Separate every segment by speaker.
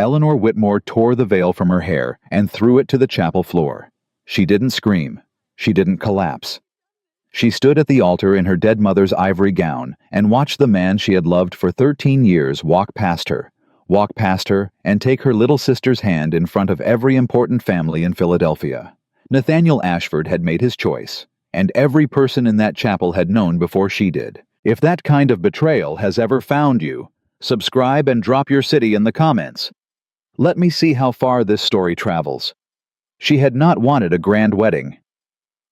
Speaker 1: Eleanor Whitmore tore the veil from her hair and threw it to the chapel floor. She didn't scream. She didn't collapse. She stood at the altar in her dead mother's ivory gown and watched the man she had loved for 13 years walk past her and take her little sister's hand in front of every important family in Philadelphia. Nathaniel Ashford had made his choice, and every person in that chapel had known before she did. If that kind of betrayal has ever found you, subscribe and drop your city in the comments. Let me see how far this story travels. She had not wanted a grand wedding.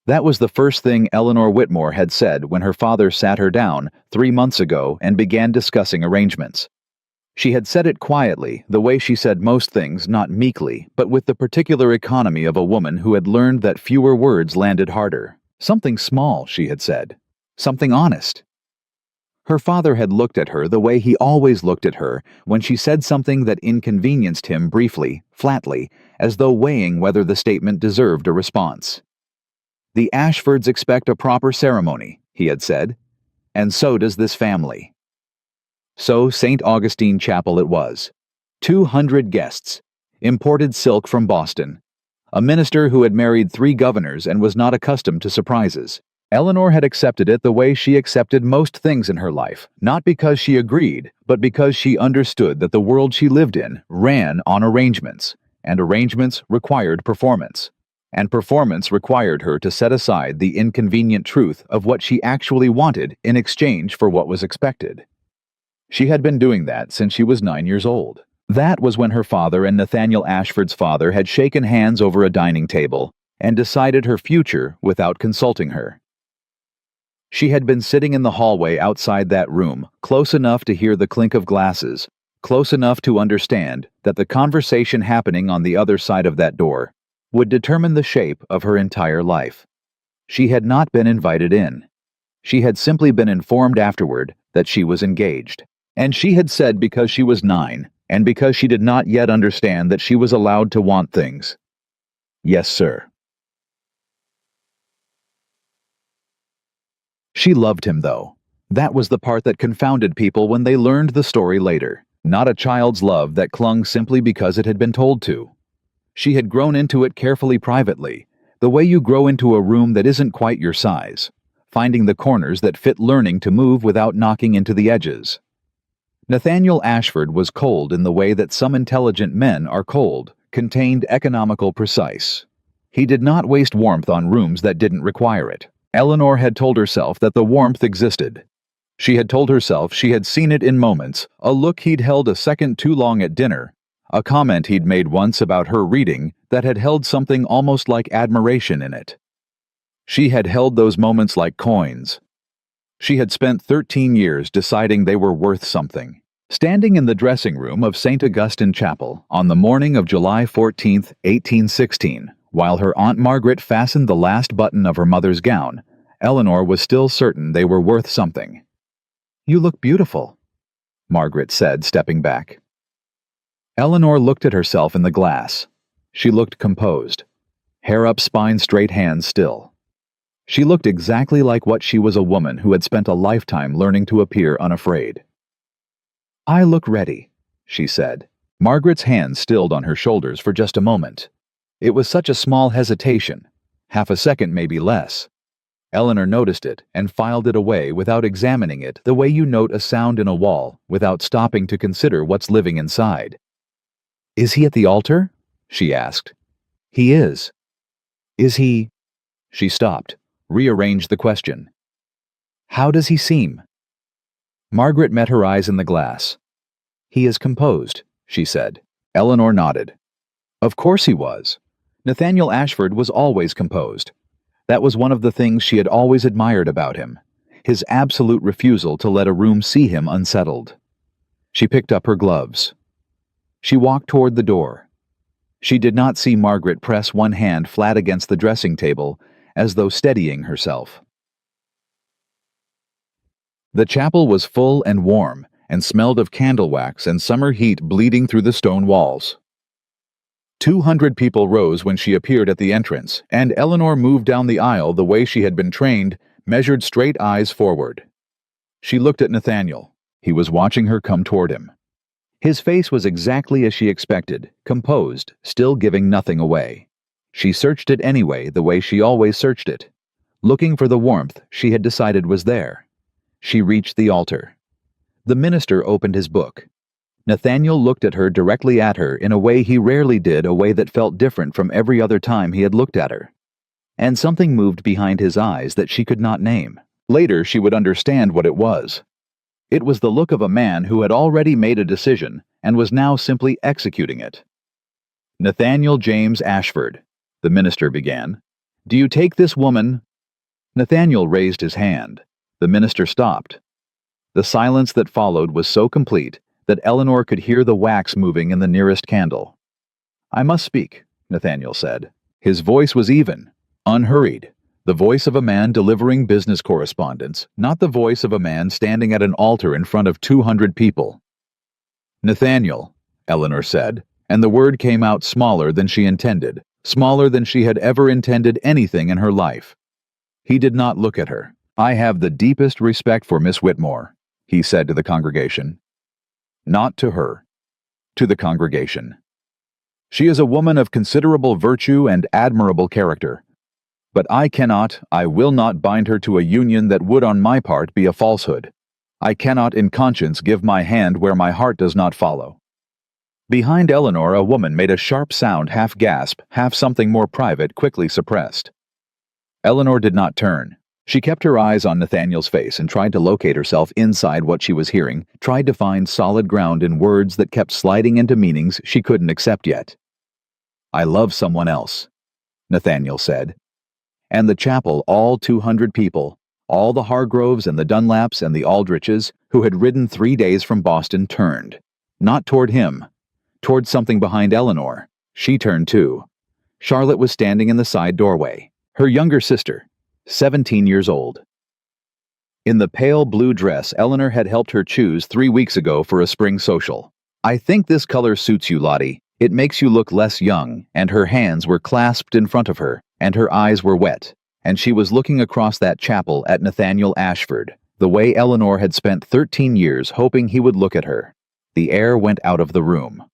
Speaker 1: That was the first thing Eleanor Whitmore had said when her father sat her down 3 months ago and began discussing arrangements. She had said it quietly, the way she said most things, not meekly, but with the particular economy of a woman who had learned that fewer words landed harder. Something small, she had said. Something honest. Her father had looked at her the way he always looked at her when she said something that inconvenienced him briefly, flatly, as though weighing whether the statement deserved a response. "The Ashfords expect a proper ceremony," he had said, "and so does this family." So St. Augustine Chapel it was. 200 guests. Imported silk from Boston. A minister who had married 3 governors and was not accustomed to surprises. Eleanor had accepted it the way she accepted most things in her life, not because she agreed, but because she understood that the world she lived in ran on arrangements, and arrangements required performance. And performance required her to set aside the inconvenient truth of what she actually wanted in exchange for what was expected. She had been doing that since she was 9 years old. That was when her father and Nathaniel Ashford's father had shaken hands over a dining table and decided her future without consulting her. She had been sitting in the hallway outside that room, close enough to hear the clink of glasses, close enough to understand that the conversation happening on the other side of that door would determine the shape of her entire life. She had not been invited in. She had simply been informed afterward that she was engaged. And she had said because she was 9, and because she did not yet understand that she was allowed to want things. Yes, sir. She loved him, though. That was the part that confounded people when they learned the story later. Not a child's love that clung simply because it had been told to. She had grown into it carefully privately, the way you grow into a room that isn't quite your size, finding the corners that fit, learning to move without knocking into the edges. Nathaniel Ashford was cold in the way that some intelligent men are cold, contained, economical, precise. He did not waste warmth on rooms that didn't require it. Eleanor had told herself that the warmth existed. She had told herself she had seen it in moments, a look he'd held a second too long at dinner, a comment he'd made once about her reading that had held something almost like admiration in it. She had held those moments like coins. She had spent 13 years deciding they were worth something. Standing in the dressing room of St. Augustine Chapel on the morning of July 14, 1816, while her Aunt Margaret fastened the last button of her mother's gown, Eleanor was still certain they were worth something. "You look beautiful," Margaret said, stepping back. Eleanor looked at herself in the glass. She looked composed. Hair up, spine straight, hands still. She looked exactly like what she was, a woman who had spent a lifetime learning to appear unafraid. "I look ready," she said. Margaret's hands stilled on her shoulders for just a moment. It was such a small hesitation, half a second, maybe less. Eleanor noticed it and filed it away without examining it the way you note a sound in a wall without stopping to consider what's living inside. "Is he at the altar?" she asked. "He is. Is he—" She stopped, rearranged the question. "How does he seem?" Margaret met her eyes in the glass. "He is composed," she said. Eleanor nodded. Of course he was. Nathaniel Ashford was always composed. That was one of the things she had always admired about him, his absolute refusal to let a room see him unsettled. She picked up her gloves. She walked toward the door. She did not see Margaret press one hand flat against the dressing table, as though steadying herself. The chapel was full and warm, and smelled of candle wax and summer heat bleeding through the stone walls. 200 people rose when she appeared at the entrance, and Eleanor moved down the aisle the way she had been trained, measured straight eyes forward. She looked at Nathaniel. He was watching her come toward him. His face was exactly as she expected, composed, still giving nothing away. She searched it anyway, the way she always searched it, looking for the warmth she had decided was there. She reached the altar. The minister opened his book. Nathaniel looked at her, directly at her, in a way he rarely did, a way that felt different from every other time he had looked at her. And something moved behind his eyes that she could not name. Later she would understand what it was. It was the look of a man who had already made a decision and was now simply executing it. "Nathaniel James Ashford," the minister began, "do you take this woman—" Nathaniel raised his hand. The minister stopped. The silence that followed was so complete that Eleanor could hear the wax moving in the nearest candle. "I must speak," Nathaniel said. His voice was even, unhurried, the voice of a man delivering business correspondence, not the voice of a man standing at an altar in front of 200 people. "Nathaniel," Eleanor said, and the word came out smaller than she intended, smaller than she had ever intended anything in her life. He did not look at her. "I have the deepest respect for Miss Whitmore," he said to the congregation. Not to her. To the congregation. "She is a woman of considerable virtue and admirable character. But I will not bind her to a union that would on my part be a falsehood. I cannot in conscience give my hand where my heart does not follow." Behind Eleanor, a woman made a sharp sound, half gasp, half something more private, quickly suppressed. Eleanor did not turn. She kept her eyes on Nathaniel's face and tried to locate herself inside what she was hearing, tried to find solid ground in words that kept sliding into meanings she couldn't accept yet. "I love someone else," Nathaniel said. And the chapel, all 200 people, all the Hargroves and the Dunlaps and the Aldriches, who had ridden 3 days from Boston, turned. Not toward him. Toward something behind Eleanor. She turned too. Charlotte was standing in the side doorway. Her younger sister, 17 years old. In the pale blue dress Eleanor had helped her choose 3 weeks ago for a spring social. "I think this color suits you, Lottie. It makes you look less young," and her hands were clasped in front of her, and her eyes were wet, and she was looking across that chapel at Nathaniel Ashford, the way Eleanor had spent 13 years hoping he would look at her. The air went out of the room.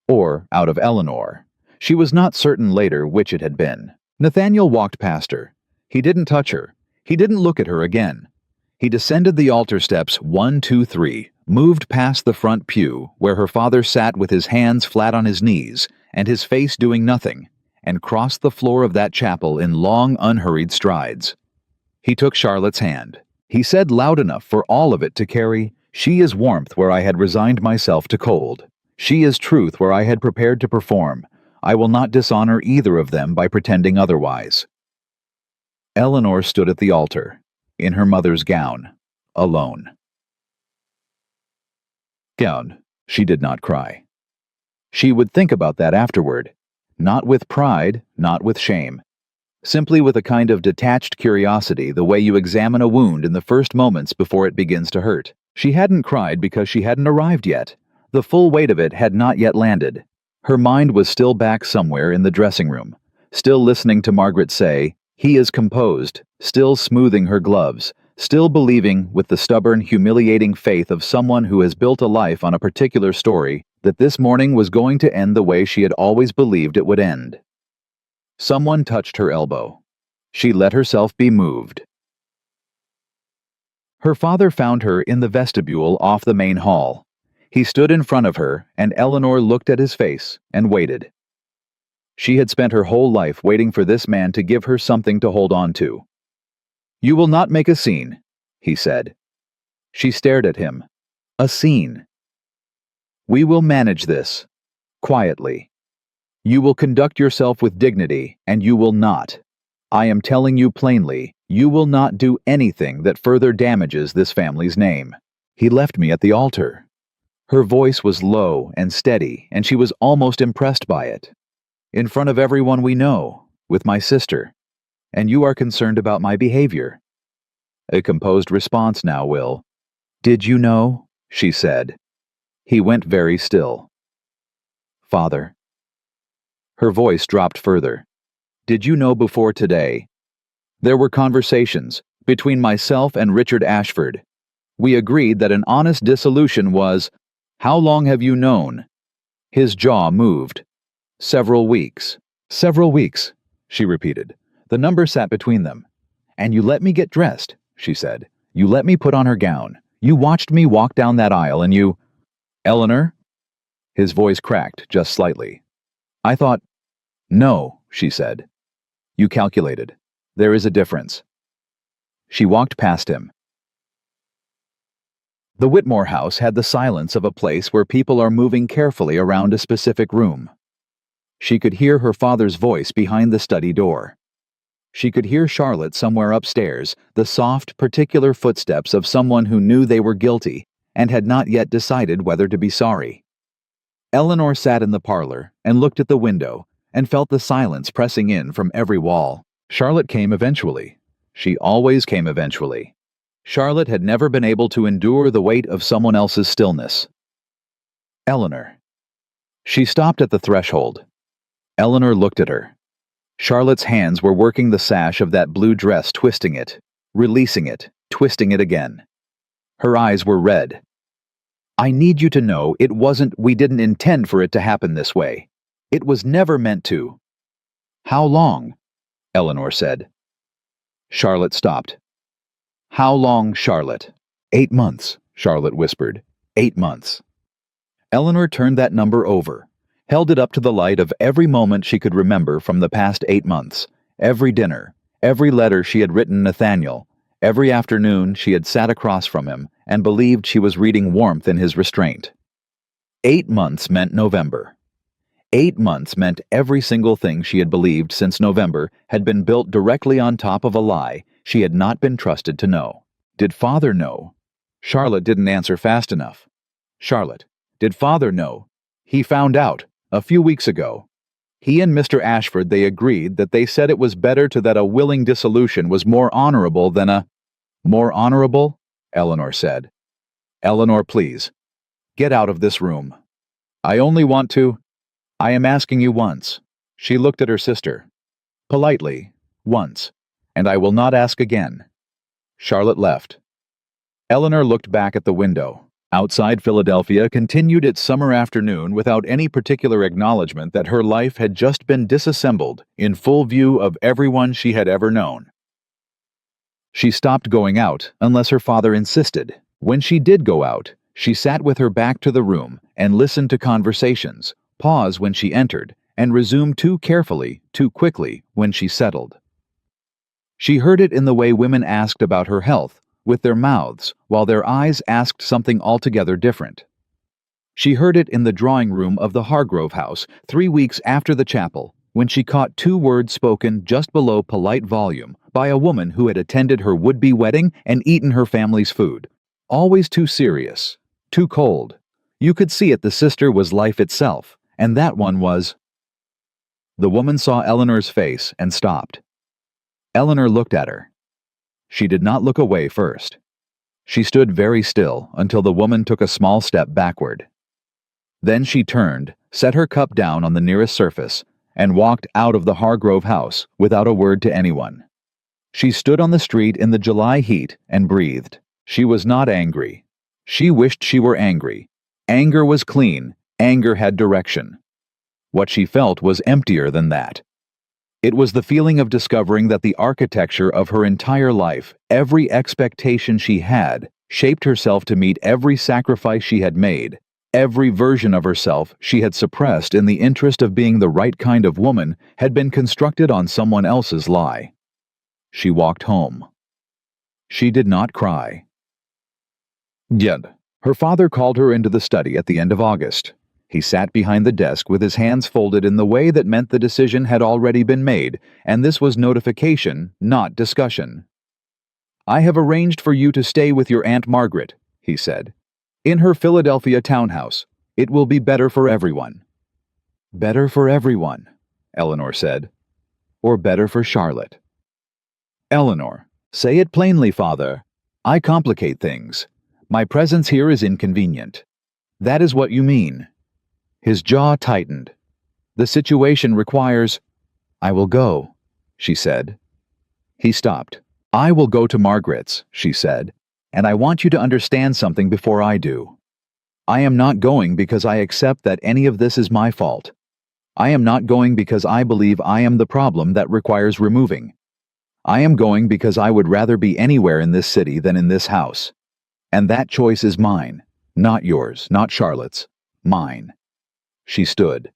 Speaker 1: Or out of Eleanor. She was not certain later which it had been. Nathaniel walked past her. He didn't touch her. He didn't look at her again. He descended the altar steps 1, 2, 3, moved past the front pew, where her father sat with his hands flat on his knees, and his face doing nothing, and crossed the floor of that chapel in long, unhurried strides. He took Charlotte's hand. He said loud enough for all of it to carry, "She is warmth where I had resigned myself to cold. She is truth where I had prepared to perform. I will not dishonor either of them by pretending otherwise." Eleanor stood at the altar, in her mother's gown, alone. Gown. She did not cry. She would think about that afterward, not with pride, not with shame, simply with a kind of detached curiosity, the way you examine a wound in the first moments before it begins to hurt. She hadn't cried because she hadn't arrived yet. The full weight of it had not yet landed. Her mind was still back somewhere in the dressing room, still listening to Margaret say, "He is composed," still smoothing her gloves, still believing, with the stubborn, humiliating faith of someone who has built a life on a particular story, that this morning was going to end the way she had always believed it would end. Someone touched her elbow. She let herself be moved. Her father found her in the vestibule off the main hall. He stood in front of her, and Eleanor looked at his face and waited. She had spent her whole life waiting for this man to give her something to hold on to. "You will not make a scene," he said. She stared at him. A scene. "We will manage this. Quietly. You will conduct yourself with dignity, and you will not. I am telling you plainly, you will not do anything that further damages this family's name." He left me at the altar. Her voice was low and steady, and she was almost impressed by it. "In front of everyone we know, with my sister. And you are concerned about my behavior." A composed response now, Will. "Did you know?" she said. He went very still. "Father." Her voice dropped further. "Did you know before today? There were conversations between myself and Richard Ashford. We agreed that an honest dissolution was—" How long have you known? His jaw moved. Several weeks. Several weeks, she repeated. The number sat between them. And you let me get dressed, she said. You let me put on her gown. You watched me walk down that aisle and you... Eleanor? His voice cracked just slightly. I thought... No, she said. You calculated. There is a difference. She walked past him. The Whitmore house had the silence of a place where people are moving carefully around a specific room. She could hear her father's voice behind the study door. She could hear Charlotte somewhere upstairs, the soft, particular footsteps of someone who knew they were guilty and had not yet decided whether to be sorry. Eleanor sat in the parlor and looked at the window and felt the silence pressing in from every wall. Charlotte came eventually. She always came eventually. Charlotte had never been able to endure the weight of someone else's stillness. Eleanor. She stopped at the threshold. Eleanor looked at her. Charlotte's hands were working the sash of that blue dress, twisting it, releasing it, twisting it again. Her eyes were red. I need you to know it wasn't, we didn't intend for it to happen this way. It was never meant to. How long? Eleanor said. Charlotte stopped. How long, Charlotte? 8 months, Charlotte whispered. 8 months. Eleanor turned that number over, held it up to the light of every moment she could remember from the past 8 months, every dinner, every letter she had written Nathaniel, every afternoon she had sat across from him and believed she was reading warmth in his restraint. 8 months meant November. 8 months meant every single thing she had believed since November had been built directly on top of a lie she had not been trusted to know. Did Father know? Charlotte didn't answer fast enough. Charlotte, did Father know? He found out, a few weeks ago. He and Mr. Ashford, they agreed that they said it was better to that a willing dissolution was more honorable than a... More honorable? Eleanor said. Eleanor, please. Get out of this room. I only want to... I am asking you once. She looked at her sister. Politely, once. And I will not ask again. Charlotte left. Eleanor looked back at the window. Outside Philadelphia continued its summer afternoon without any particular acknowledgement that her life had just been disassembled in full view of everyone she had ever known. She stopped going out unless her father insisted. When she did go out, she sat with her back to the room and listened to conversations, paused when she entered, and resumed too carefully, too quickly when she settled. She heard it in the way women asked about her health, with their mouths, while their eyes asked something altogether different. She heard it in the drawing room of the Hargrove house 3 weeks after the chapel, when she caught 2 words spoken just below polite volume by a woman who had attended her would-be wedding and eaten her family's food. Always too serious, too cold. You could see it the sister was life itself, and that one was... The woman saw Eleanor's face and stopped. Eleanor looked at her. She did not look away first. She stood very still until the woman took a small step backward. Then she turned, set her cup down on the nearest surface, and walked out of the Hargrove house without a word to anyone. She stood on the street in the July heat and breathed. She was not angry. She wished she were angry. Anger was clean. Anger had direction. What she felt was emptier than that. It was the feeling of discovering that the architecture of her entire life, every expectation she had, shaped herself to meet every sacrifice she had made, every version of herself she had suppressed in the interest of being the right kind of woman had been constructed on someone else's lie. She walked home. She did not cry. Yet, her father called her into the study at the end of August. He sat behind the desk with his hands folded in the way that meant the decision had already been made, and this was notification, not discussion. I have arranged for you to stay with your Aunt Margaret, he said, in her Philadelphia townhouse. It will be better for everyone. Better for everyone, Eleanor said. Or better for Charlotte. Eleanor, say it plainly, Father. I complicate things. My presence here is inconvenient. That is what you mean. His jaw tightened. The situation requires... I will go, she said. He stopped. I will go to Margaret's, she said, and I want you to understand something before I do. I am not going because I accept that any of this is my fault. I am not going because I believe I am the problem that requires removing. I am going because I would rather be anywhere in this city than in this house. And that choice is mine, not yours, not Charlotte's, mine. She stood.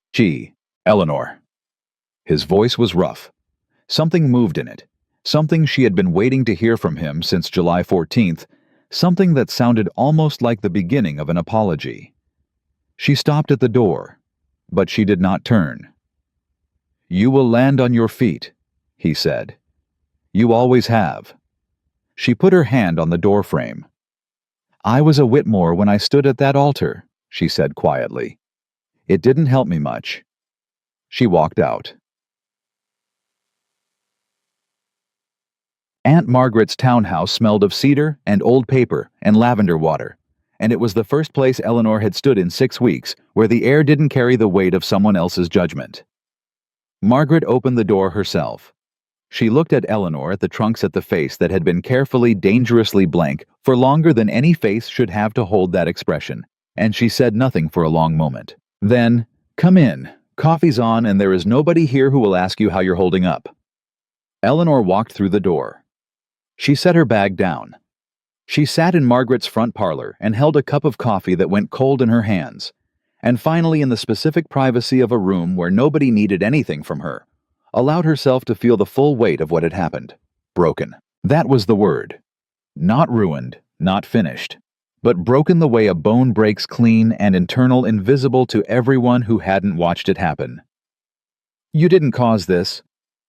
Speaker 1: Eleanor. His voice was rough. Something moved in it. Something she had been waiting to hear from him since July 14th, something that sounded almost like the beginning of an apology. She stopped at the door, but she did not turn. You will land on your feet, he said. You always have. She put her hand on the doorframe. I was a Whitmore when I stood at that altar, she said quietly. It didn't help me much. She walked out. Aunt Margaret's townhouse smelled of cedar and old paper and lavender water, and it was the first place Eleanor had stood in 6 weeks where the air didn't carry the weight of someone else's judgment. Margaret opened the door herself. She looked at Eleanor at the trunks at the face that had been carefully, dangerously blank for longer than any face should have to hold that expression, and she said nothing for a long moment. Then, come in. Coffee's on and there is nobody here who will ask you how you're holding up. Eleanor walked through the door. She set her bag down. She sat in Margaret's front parlor and held a cup of coffee that went cold in her hands, and finally, in the specific privacy of a room where nobody needed anything from her, allowed herself to feel the full weight of what had happened. Broken. That was the word. Not ruined, not finished, but broken the way a bone breaks clean and internal, invisible to everyone who hadn't watched it happen. You didn't cause this,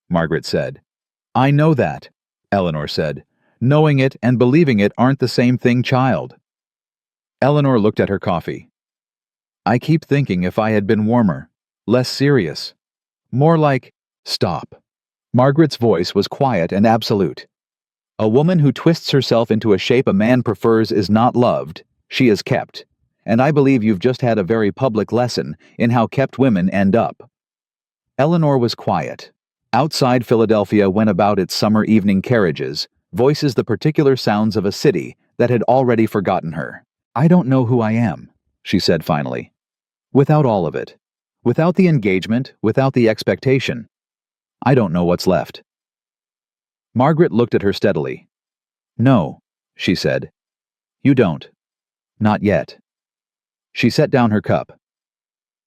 Speaker 1: Margaret said. I know that, Eleanor said. Knowing it and believing it aren't the same thing, child. Eleanor looked at her coffee. I keep thinking if I had been warmer, less serious, more like, stop. Margaret's voice was quiet and absolute. A woman who twists herself into a shape a man prefers is not loved, she is kept. And I believe you've just had a very public lesson in how kept women end up. Eleanor was quiet. Outside Philadelphia went about its summer evening carriages, voices the particular sounds of a city that had already forgotten her. I don't know who I am, she said finally. Without all of it. Without the engagement, without the expectation. I don't know what's left. Margaret looked at her steadily. No, she said. You don't. Not yet. She set down her cup.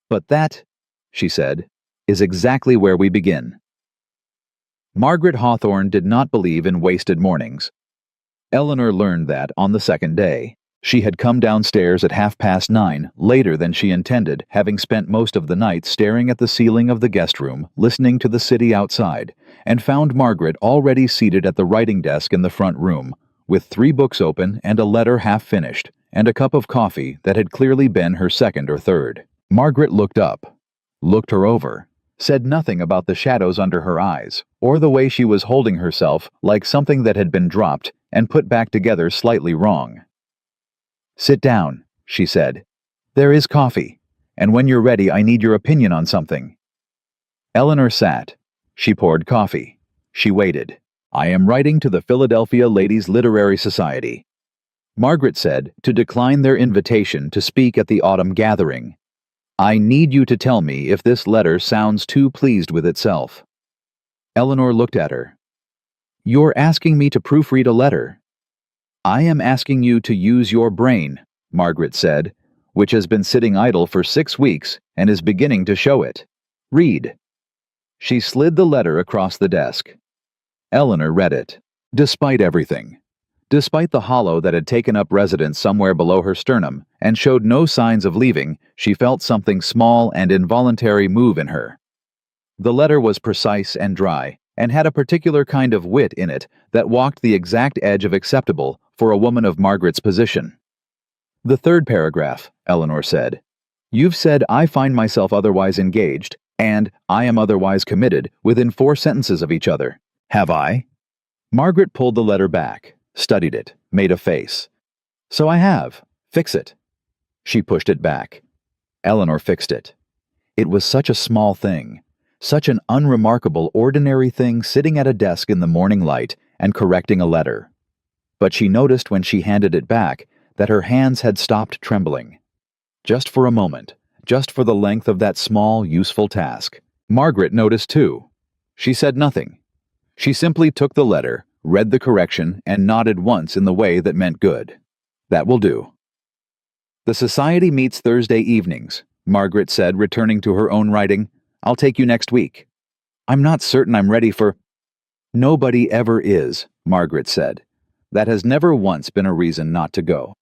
Speaker 1: But that, she said, is exactly where we begin. Margaret Hawthorne did not believe in wasted mornings. Eleanor learned that on the second day. She had come downstairs at 9:30, later than she intended, having spent most of the night staring at the ceiling of the guest room, listening to the city outside, and found Margaret already seated at the writing desk in the front room, with 3 books open and a letter half finished, and a cup of coffee that had clearly been her second or third. Margaret looked up, looked her over, said nothing about the shadows under her eyes, or the way she was holding herself like something that had been dropped and put back together slightly wrong. Sit down, she said. There is coffee, and when you're ready I need your opinion on something. Eleanor sat. She poured coffee. She waited. I am writing to the Philadelphia Ladies Literary Society. Margaret said to decline their invitation to speak at the autumn gathering. I need you to tell me if this letter sounds too pleased with itself. Eleanor looked at her. You're asking me to proofread a letter. I am asking you to use your brain, Margaret said, which has been sitting idle for 6 weeks and is beginning to show it. Read. She slid the letter across the desk. Eleanor read it. Despite everything, despite the hollow that had taken up residence somewhere below her sternum and showed no signs of leaving, she felt something small and involuntary move in her. The letter was precise and dry, and had a particular kind of wit in it that walked the exact edge of acceptable for a woman of Margaret's position. The 3rd paragraph, Eleanor said. You've said I find myself otherwise engaged, and I am otherwise committed within 4 sentences of each other. Have I? Margaret pulled the letter back, studied it, made a face. So I have. Fix it. She pushed it back. Eleanor fixed it. It was such a small thing. Such an unremarkable, ordinary thing sitting at a desk in the morning light and correcting a letter. But she noticed when she handed it back that her hands had stopped trembling. Just for a moment, just for the length of that small, useful task. Margaret noticed too. She said nothing. She simply took the letter, read the correction, and nodded once in the way that meant good. That will do. The society meets Thursday evenings, Margaret said, returning to her own writing. I'll take you next week. I'm not certain I'm ready for... Nobody ever is, Margaret said. That has never once been a reason not to go.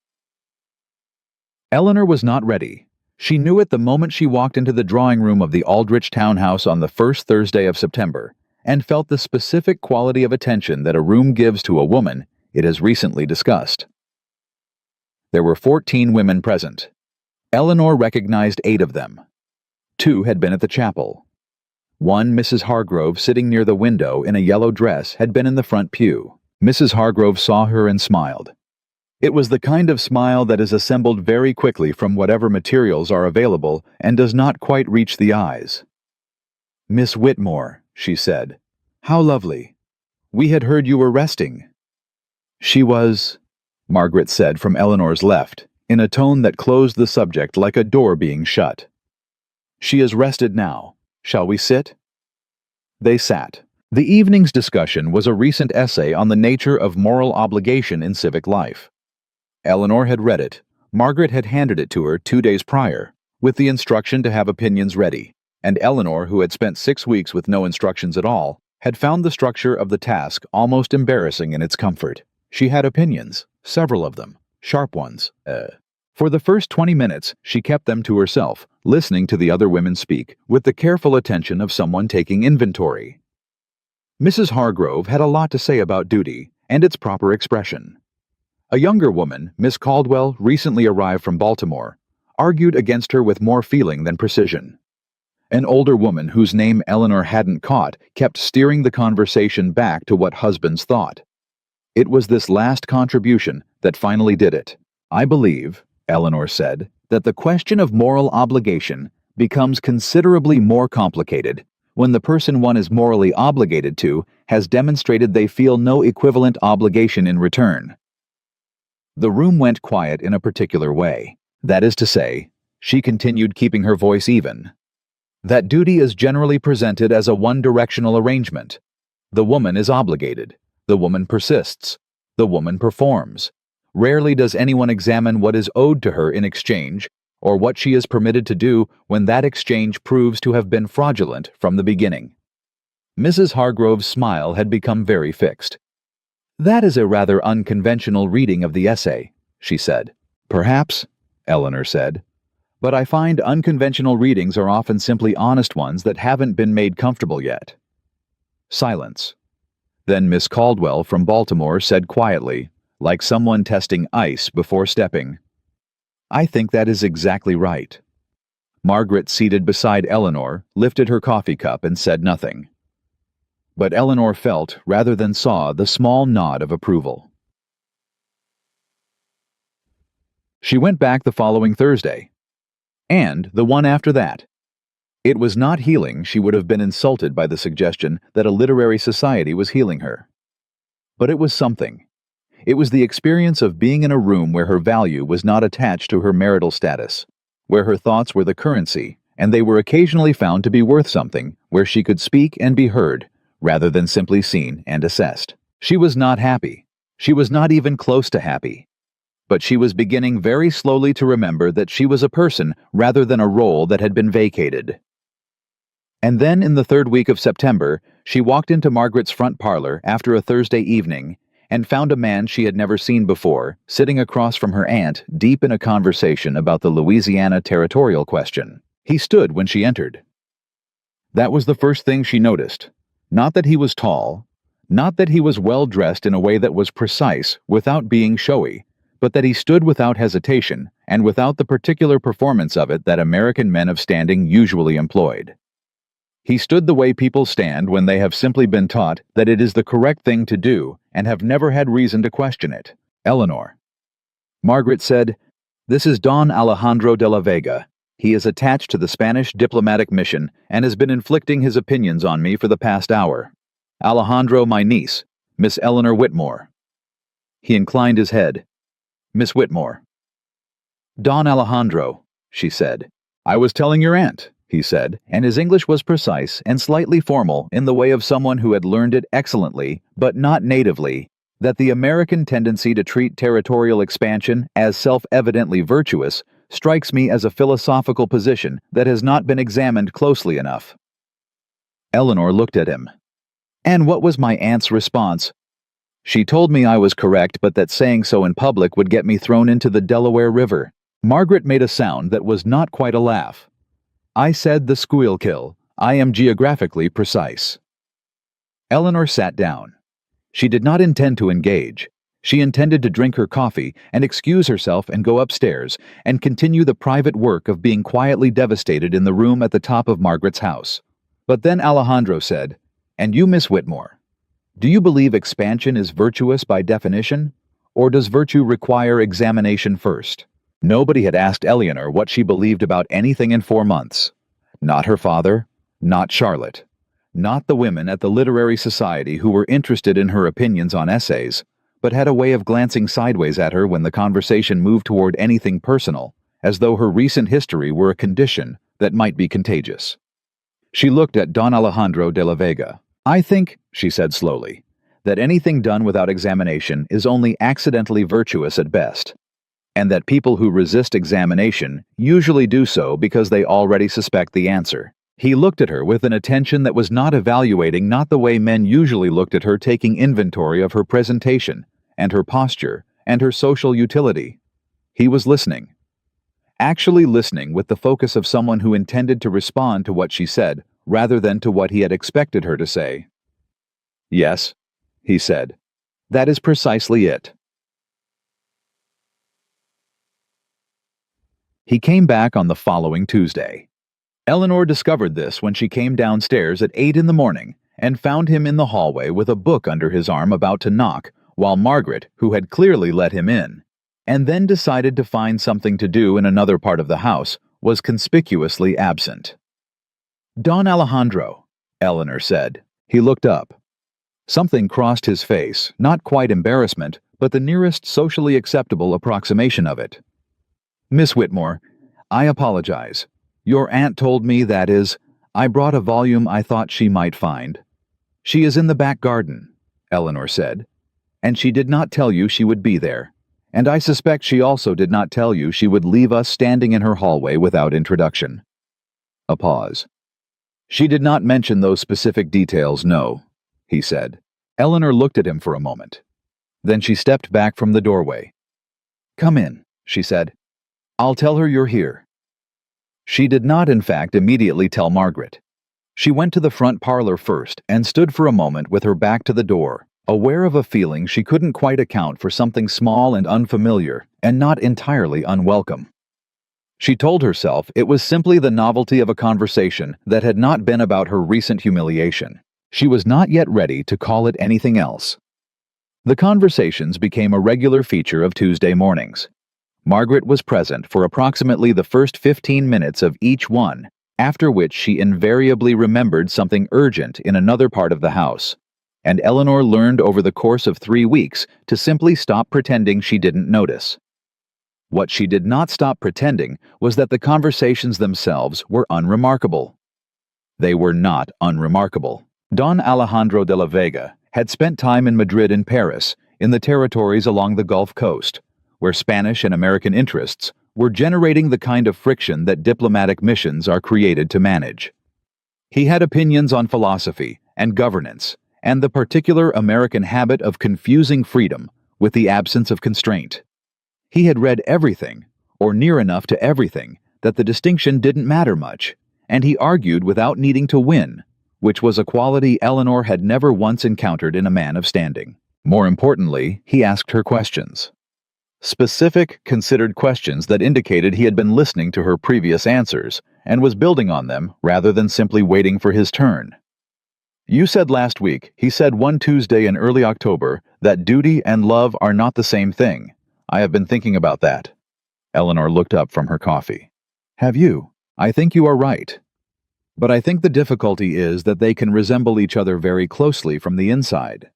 Speaker 1: Eleanor was not ready. She knew it the moment she walked into the drawing room of the Aldrich townhouse on the first Thursday of September, and felt the specific quality of attention that a room gives to a woman it has recently discussed. There were 14 women present. Eleanor recognized 8 of them. 2 had been at the chapel. One, Mrs. Hargrove, sitting near the window in a yellow dress, had been in the front pew. Mrs. Hargrove saw her and smiled. It was the kind of smile that is assembled very quickly from whatever materials are available and does not quite reach the eyes. "Miss Whitmore," she said. "How lovely. We had heard you were resting." "She was," Margaret said from Eleanor's left, in a tone that closed the subject like a door being shut. "She is rested now. Shall we sit?" They sat. The evening's discussion was a recent essay on the nature of moral obligation in civic life. Eleanor had read it. Margaret had handed it to her 2 days prior, with the instruction to have opinions ready, and Eleanor, who had spent 6 weeks with no instructions at all, had found the structure of the task almost embarrassing in its comfort. She had opinions, several of them, sharp ones. For the first 20 minutes, she kept them to herself, listening to the other women speak, with the careful attention of someone taking inventory. Mrs. Hargrove had a lot to say about duty and its proper expression. A younger woman, Miss Caldwell, recently arrived from Baltimore, argued against her with more feeling than precision. An older woman whose name Eleanor hadn't caught kept steering the conversation back to what husbands thought. It was this last contribution that finally did it. "I believe," Eleanor said, "that the question of moral obligation becomes considerably more complicated when the person one is morally obligated to has demonstrated they feel no equivalent obligation in return." The room went quiet in a particular way. That is to say, she continued, keeping her voice even, that duty is generally presented as a one-directional arrangement. The woman is obligated. The woman persists. The woman performs. Rarely does anyone examine what is owed to her in exchange, or what she is permitted to do when that exchange proves to have been fraudulent from the beginning. Mrs. Hargrove's smile had become very fixed. "That is a rather unconventional reading of the essay," she said. "Perhaps," Eleanor said, "but I find unconventional readings are often simply honest ones that haven't been made comfortable yet." Silence. Then Miss Caldwell from Baltimore said quietly, like someone testing ice before stepping, "I think that is exactly right." Margaret, seated beside Eleanor, lifted her coffee cup and said nothing. But Eleanor felt, rather than saw, the small nod of approval. She went back the following Thursday, and the one after that. It was not healing. She would have been insulted by the suggestion that a literary society was healing her. But it was something. It was the experience of being in a room where her value was not attached to her marital status, where her thoughts were the currency, and they were occasionally found to be worth something, where she could speak and be heard, rather than simply seen and assessed. She was not happy. She was not even close to happy. But she was beginning very slowly to remember that she was a person rather than a role that had been vacated. And then, in the 3rd week of September, she walked into Margaret's front parlor after a Thursday evening and found a man she had never seen before, sitting across from her aunt, deep in a conversation about the Louisiana territorial question. He stood when she entered. That was the first thing she noticed. Not that he was tall, not that he was well-dressed in a way that was precise without being showy, but that he stood without hesitation and without the particular performance of it that American men of standing usually employed. He stood the way people stand when they have simply been taught that it is the correct thing to do and have never had reason to question it. "Eleanor." Margaret said, "This is Don Alejandro de la Vega. He is attached to the Spanish diplomatic mission and has been inflicting his opinions on me for the past hour. Alejandro, my niece, Miss Eleanor Whitmore." He inclined his head. "Miss Whitmore." "Don Alejandro," she said. "I was telling your aunt," he said, and his English was precise and slightly formal in the way of someone who had learned it excellently, but not natively, that the American tendency to treat territorial expansion as self-evidently virtuous strikes me as a philosophical position that has not been examined closely enough. Eleanor looked at him. "And what was my aunt's response?" "She told me I was correct, but that saying so in public would get me thrown into the Delaware River." Margaret made a sound that was not quite a laugh. "I said the squeal-kill. I am geographically precise." Eleanor sat down. She did not intend to engage. She intended to drink her coffee and excuse herself and go upstairs and continue the private work of being quietly devastated in the room at the top of Margaret's house. But then Alejandro said, "And you, Miss Whitmore, do you believe expansion is virtuous by definition, or does virtue require examination first?" Nobody had asked Eleanor what she believed about anything in 4 months. Not her father, not Charlotte, not the women at the literary society who were interested in her opinions on essays, but had a way of glancing sideways at her when the conversation moved toward anything personal, as though her recent history were a condition that might be contagious. She looked at Don Alejandro de la Vega. "I think," she said slowly, "that anything done without examination is only accidentally virtuous at best, and that people who resist examination usually do so because they already suspect the answer." He looked at her with an attention that was not evaluating, not the way men usually looked at her, taking inventory of her presentation, and her posture, and her social utility. He was listening. Actually listening with the focus of someone who intended to respond to what she said, rather than to what he had expected her to say. "Yes," he said. "That is precisely it." He came back on the following Tuesday. Eleanor discovered this when she came downstairs at 8 in the morning and found him in the hallway with a book under his arm about to knock, while Margaret, who had clearly let him in, and then decided to find something to do in another part of the house, was conspicuously absent. "Don Alejandro," Eleanor said. He looked up. Something crossed his face, not quite embarrassment, but the nearest socially acceptable approximation of it. "Miss Whitmore, I apologize. Your aunt told me, that is, I brought a volume I thought she might find." "She is in the back garden," Eleanor said. "And she did not tell you she would be there. And I suspect she also did not tell you she would leave us standing in her hallway without introduction." A pause. "She did not mention those specific details, no," he said. Eleanor looked at him for a moment. Then she stepped back from the doorway. "Come in," she said. "I'll tell her you're here." She did not, in fact, immediately tell Margaret. She went to the front parlor first and stood for a moment with her back to the door, aware of a feeling she couldn't quite account for, something small and unfamiliar and not entirely unwelcome. She told herself it was simply the novelty of a conversation that had not been about her recent humiliation. She was not yet ready to call it anything else. The conversations became a regular feature of Tuesday mornings. Margaret was present for approximately the first 15 minutes of each one, after which she invariably remembered something urgent in another part of the house, and Eleanor learned over the course of 3 weeks to simply stop pretending she didn't notice. What she did not stop pretending was that the conversations themselves were unremarkable. They were not unremarkable. Don Alejandro de la Vega had spent time in Madrid and Paris, in the territories along the Gulf Coast, where Spanish and American interests were generating the kind of friction that diplomatic missions are created to manage. He had opinions on philosophy and governance and the particular American habit of confusing freedom with the absence of constraint. He had read everything, or near enough to everything, that the distinction didn't matter much, and he argued without needing to win, which was a quality Eleanor had never once encountered in a man of standing. More importantly, he asked her questions. Specific, considered questions that indicated he had been listening to her previous answers and was building on them rather than simply waiting for his turn. "You said last week," he said one Tuesday in early October, "that duty and love are not the same thing. I have been thinking about that." Eleanor looked up from her coffee. "Have you? I think you are right. But I think the difficulty is that they can resemble each other very closely from the inside.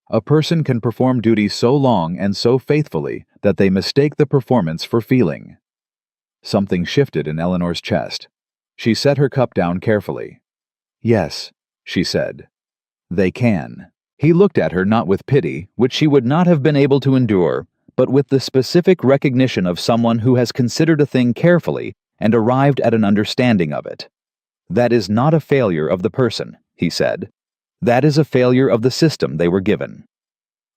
Speaker 1: A person can perform duty so long and so faithfully that they mistake the performance for feeling. Something shifted in Eleanor's chest. She set her cup down carefully. "Yes," she said. "They can." He looked at her not with pity, which she would not have been able to endure, but with the specific recognition of someone who has considered a thing carefully and arrived at an understanding of it. "That is not a failure of the person," he said. "That is a failure of the system they were given."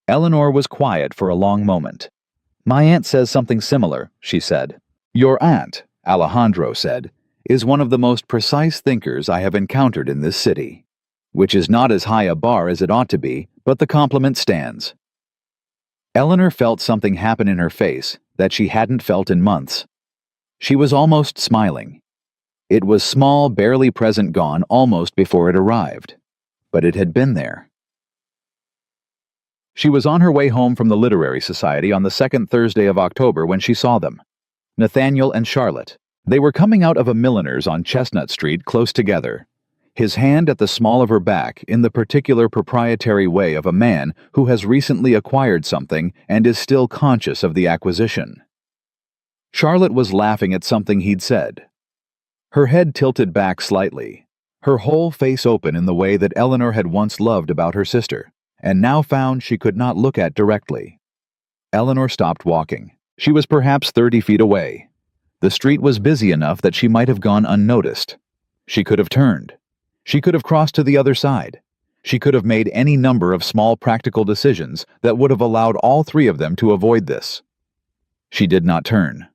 Speaker 1: Eleanor was quiet for a long moment. "My aunt says something similar," she said. "Your aunt," Alejandro said, "is one of the most precise thinkers I have encountered in this city." Which is not as high a bar as it ought to be, but the compliment stands. Eleanor felt something happen in her face that she hadn't felt in months. She was almost smiling. It was small, barely present gone almost before it arrived. But it had been there. She was on her way home from the Literary Society on the second Thursday of October when she saw them. Nathaniel and Charlotte. They were coming out of a milliner's on Chestnut Street close together. His hand at the small of her back in the particular proprietary way of a man who has recently acquired something and is still conscious of the acquisition. Charlotte was laughing at something he'd said. Her head tilted back slightly, her whole face open in the way that Eleanor had once loved about her sister, and now found she could not look at directly. Eleanor stopped walking. She was perhaps 30 feet away. The street was busy enough that she might have gone unnoticed. She could have turned. She could have crossed to the other side. She could have made any number of small practical decisions that would have allowed all three of them to avoid this. She did not turn.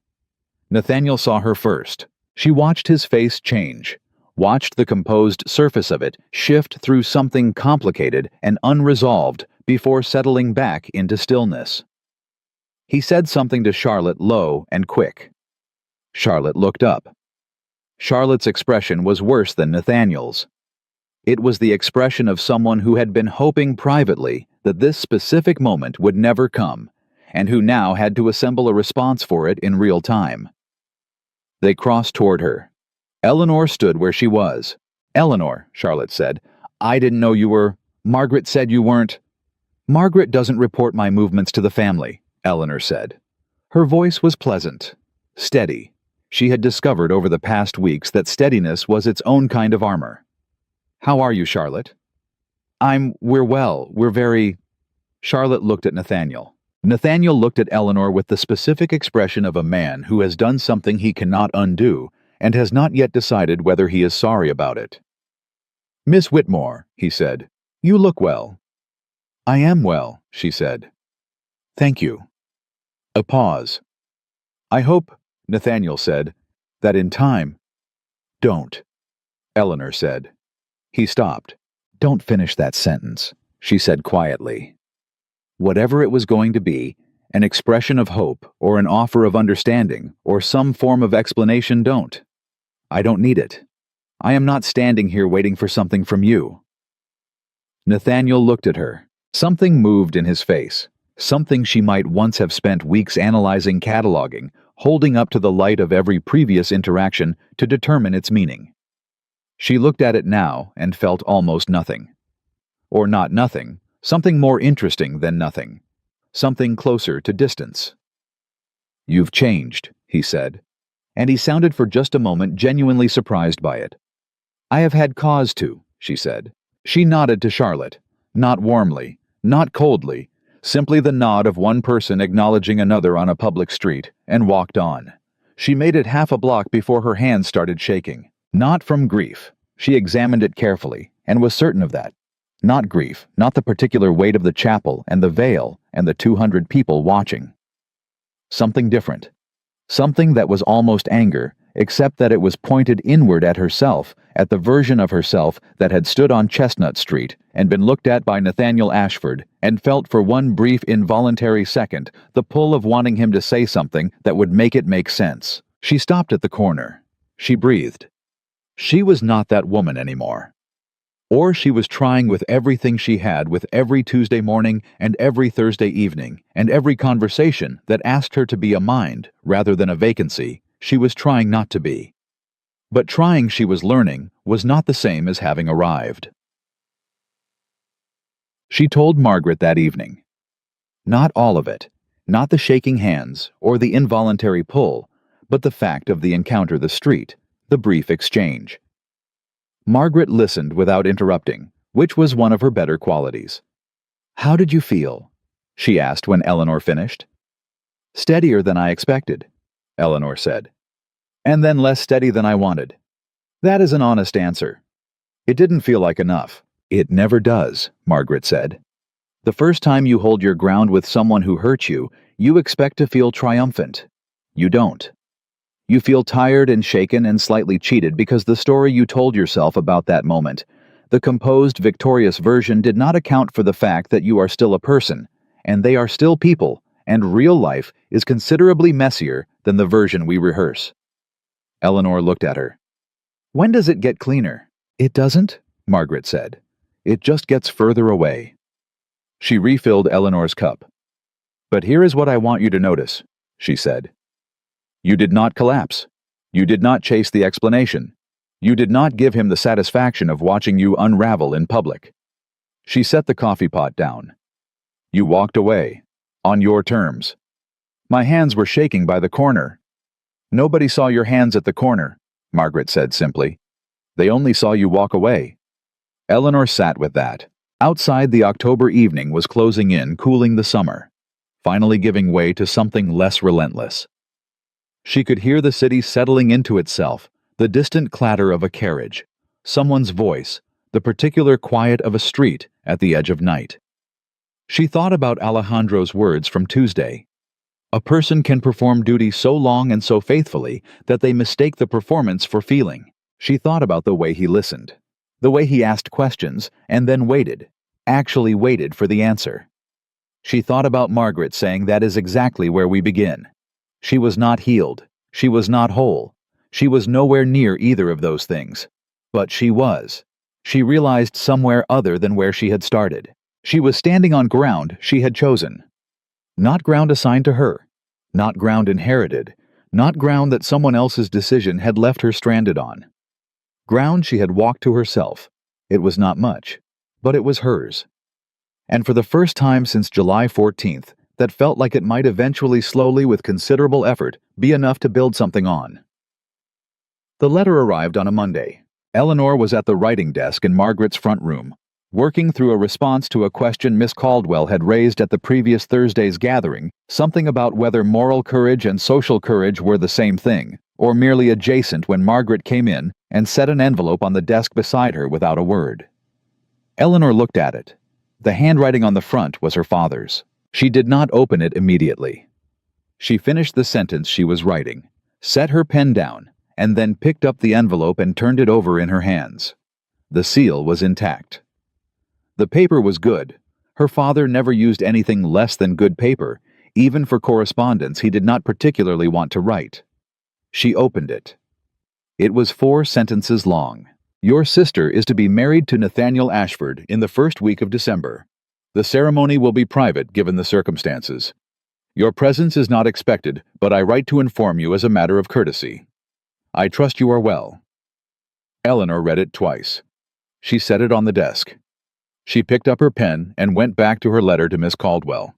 Speaker 1: Nathaniel saw her first. She watched his face change, watched the composed surface of it shift through something complicated and unresolved before settling back into stillness. He said something to Charlotte low and quick. Charlotte looked up. Charlotte's expression was worse than Nathaniel's. It was the expression of someone who had been hoping privately that this specific moment would never come, and who now had to assemble a response for it in real time. They crossed toward her. Eleanor stood where she was. "Eleanor," Charlotte said, "I didn't know you were... Margaret said you weren't..." "Margaret doesn't report my movements to the family," Eleanor said. Her voice was pleasant, steady. She had discovered over the past weeks that steadiness was its own kind of armor. "How are you, Charlotte?" We're well. We're very..." Charlotte looked at Nathaniel. Nathaniel looked at Eleanor with the specific expression of a man who has done something he cannot undo and has not yet decided whether he is sorry about it. "Miss Whitmore," he said, "you look well." "I am well," she said. "Thank you." A pause. "I hope," Nathaniel said, "that in time..." "Don't," Eleanor said. He stopped. "Don't finish that sentence," she said quietly. Whatever it was going to be, an expression of hope or an offer of understanding or some form of explanation, don't. I don't need it. I am not standing here waiting for something from you. Nathaniel looked at her. Something moved in his face, something she might once have spent weeks analyzing, cataloging, holding up to the light of every previous interaction to determine its meaning. She looked at it now and felt almost nothing. Or not nothing, something more interesting than nothing. Something closer to distance. "You've changed," he said, and he sounded for just a moment genuinely surprised by it. "I have had cause to," she said. She nodded to Charlotte, not warmly, not coldly, simply the nod of one person acknowledging another on a public street, and walked on. She made it half a block before her hands started shaking. Not from grief. She examined it carefully, and was certain of that. Not grief, not the particular weight of the chapel and the veil and the 200 people watching. Something different. Something that was almost anger, except that it was pointed inward at herself, at the version of herself that had stood on Chestnut Street and been looked at by Nathaniel Ashford and felt for one brief involuntary second the pull of wanting him to say something that would make it make sense. She stopped at the corner. She breathed. She was not that woman anymore. Or she was trying with everything she had, with every Tuesday morning and every Thursday evening and every conversation that asked her to be a mind rather than a vacancy, she was trying not to be. But trying, she was learning, was not the same as having arrived. She told Margaret that evening. Not all of it, not the shaking hands or the involuntary pull, but the fact of the encounter, the street, the brief exchange. Margaret listened without interrupting, which was one of her better qualities. "How did you feel?" she asked when Eleanor finished. "Steadier than I expected," Eleanor said. "And then less steady than I wanted." "That is an honest answer." "It didn't feel like enough." "It never does," Margaret said. "The first time you hold your ground with someone who hurt you, you expect to feel triumphant. You don't. You feel tired and shaken and slightly cheated because the story you told yourself about that moment, the composed, victorious version, did not account for the fact that you are still a person, and they are still people, and real life is considerably messier than the version we rehearse." Eleanor looked at her. "When does it get cleaner?" "It doesn't," Margaret said. "It just gets further away." She refilled Eleanor's cup. "But here is what I want you to notice," she said. "You did not collapse. You did not chase the explanation. You did not give him the satisfaction of watching you unravel in public." She set the coffee pot down. "You walked away. On your terms. My hands were shaking by the corner." "Nobody saw your hands at the corner," Margaret said simply. "They only saw you walk away." Eleanor sat with that. Outside, the October evening was closing in, cooling the summer, finally giving way to something less relentless. She could hear the city settling into itself, the distant clatter of a carriage, someone's voice, the particular quiet of a street at the edge of night. She thought about Alejandro's words from Tuesday. A person can perform duty so long and so faithfully that they mistake the performance for feeling. She thought about the way he listened, the way he asked questions and then waited, actually waited for the answer. She thought about Margaret saying that is exactly where we begin. She was not healed. She was not whole. She was nowhere near either of those things. But she was. She realized somewhere other than where she had started. She was standing on ground she had chosen. Not ground assigned to her. Not ground inherited. Not ground that someone else's decision had left her stranded on. Ground she had walked to herself. It was not much, but it was hers. And for the first time since July 14th, that felt like it might eventually, slowly, with considerable effort, be enough to build something on. The letter arrived on a Monday. Eleanor was at the writing desk in Margaret's front room, working through a response to a question Miss Caldwell had raised at the previous Thursday's gathering, something about whether moral courage and social courage were the same thing, or merely adjacent, when Margaret came in and set an envelope on the desk beside her without a word. Eleanor looked at it. The handwriting on the front was her father's. She did not open it immediately. She finished the sentence she was writing, set her pen down, and then picked up the envelope and turned it over in her hands. The seal was intact. The paper was good. Her father never used anything less than good paper, even for correspondence he did not particularly want to write. She opened it. It was 4 sentences long. "Your sister is to be married to Nathaniel Ashford in the first week of December. The ceremony will be private given the circumstances. Your presence is not expected, but I write to inform you as a matter of courtesy. I trust you are well." Eleanor read it twice. She set it on the desk. She picked up her pen and went back to her letter to Miss Caldwell.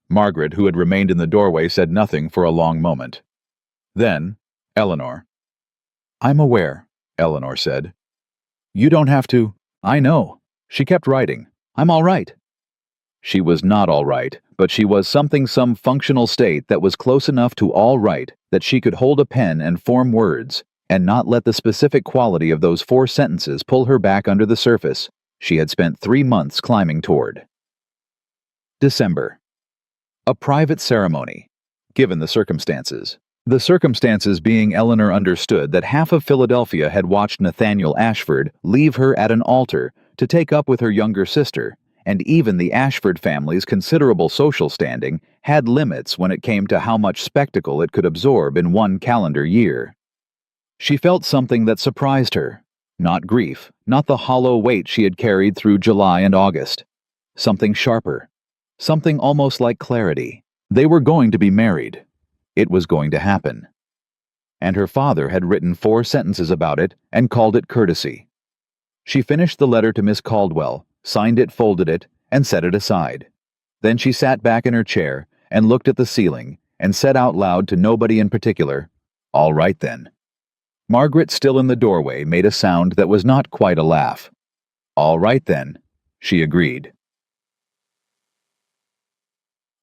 Speaker 1: Margaret, who had remained in the doorway, said nothing for a long moment. Then, Eleanor. "I'm aware," Eleanor said. "You don't have to." "I know." She kept writing. "I'm all right." She was not all right, but she was some functional state that was close enough to all right that she could hold a pen and form words, and not let the specific quality of those 4 sentences pull her back under the surface she had spent 3 months climbing toward. December. A private ceremony, given the circumstances. The circumstances being Eleanor understood that half of Philadelphia had watched Nathaniel Ashford leave her at an altar to take up with her younger sister, and even the Ashford family's considerable social standing had limits when it came to how much spectacle it could absorb in one calendar year. She felt something that surprised her. Not grief, not the hollow weight she had carried through July and August. Something sharper. Something almost like clarity. They were going to be married. It was going to happen. And her father had written 4 sentences about it and called it courtesy. She finished the letter to Miss Caldwell, signed it, folded it, and set it aside. Then she sat back in her chair and looked at the ceiling and said out loud to nobody in particular, "All right then." Margaret, still in the doorway, made a sound that was not quite a laugh. "All right then," she agreed.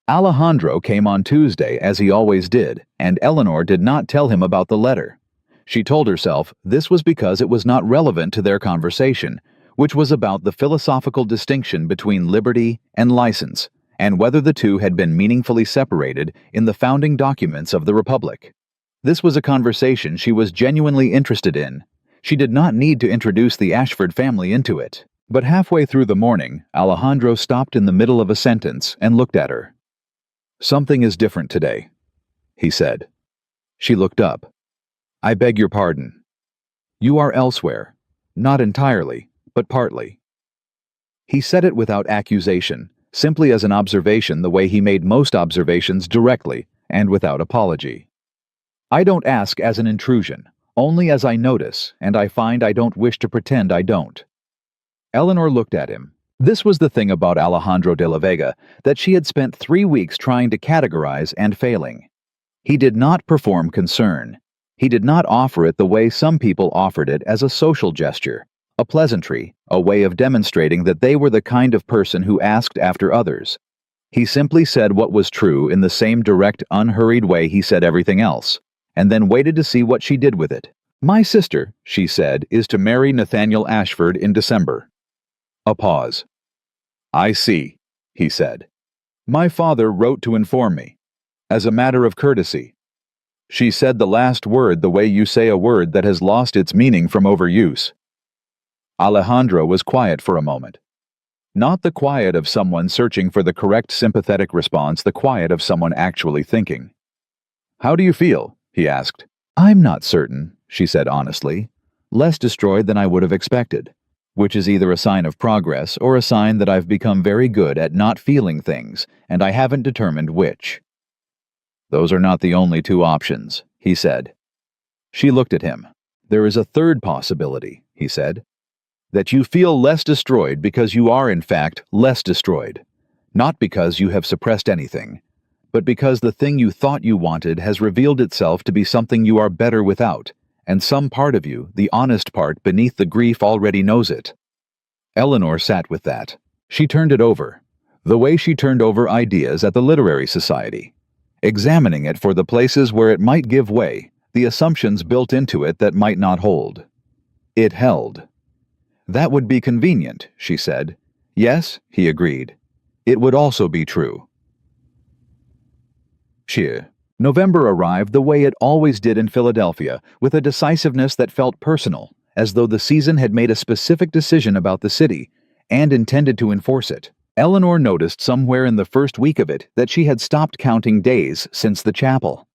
Speaker 1: Alejandro came on Tuesday, as he always did, and Eleanor did not tell him about the letter. She told herself this was because it was not relevant to their conversation, which was about the philosophical distinction between liberty and license, and whether the two had been meaningfully separated in the founding documents of the Republic. This was a conversation she was genuinely interested in. She did not need to introduce the Ashford family into it. But halfway through the morning, Alejandro stopped in the middle of a sentence and looked at her. "Something is different today," he said. She looked up. "I beg your pardon. You are elsewhere. Not entirely, but partly." He said it without accusation, simply as an observation the way he made most observations, directly and without apology. "I don't ask as an intrusion, only as I notice, and I find I don't wish to pretend I don't." Eleanor looked at him. This was the thing about Alejandro de la Vega, that she had spent 3 weeks trying to categorize and failing. He did not perform concern. He did not offer it the way some people offered it, as a social gesture, a pleasantry, a way of demonstrating that they were the kind of person who asked after others. He simply said what was true in the same direct, unhurried way he said everything else, and then waited to see what she did with it. "My sister," she said, "is to marry Nathaniel Ashford in December." A pause. "I see," he said. "My father wrote to inform me, as a matter of courtesy." She said the last word the way you say a word that has lost its meaning from overuse. Alejandro was quiet for a moment. Not the quiet of someone searching for the correct sympathetic response, the quiet of someone actually thinking. "How do you feel?" he asked. "I'm not certain," she said honestly. "Less destroyed than I would have expected. Which is either a sign of progress or a sign that I've become very good at not feeling things, and I haven't determined which." "Those are not the only two options," he said. She looked at him. "There is a third possibility," he said. "That you feel less destroyed because you are, in fact, less destroyed. Not because you have suppressed anything, but because the thing you thought you wanted has revealed itself to be something you are better without, and some part of you, the honest part beneath the grief, already knows it." Eleanor sat with that. She turned it over, the way she turned over ideas at the Literary Society, examining it for the places where it might give way, the assumptions built into it that might not hold. It held. "That would be convenient," she said. "Yes," he agreed. "It would also be true." November arrived the way it always did in Philadelphia, with a decisiveness that felt personal, as though the season had made a specific decision about the city, and intended to enforce it. Eleanor noticed somewhere in the first week of it that she had stopped counting days since the chapel.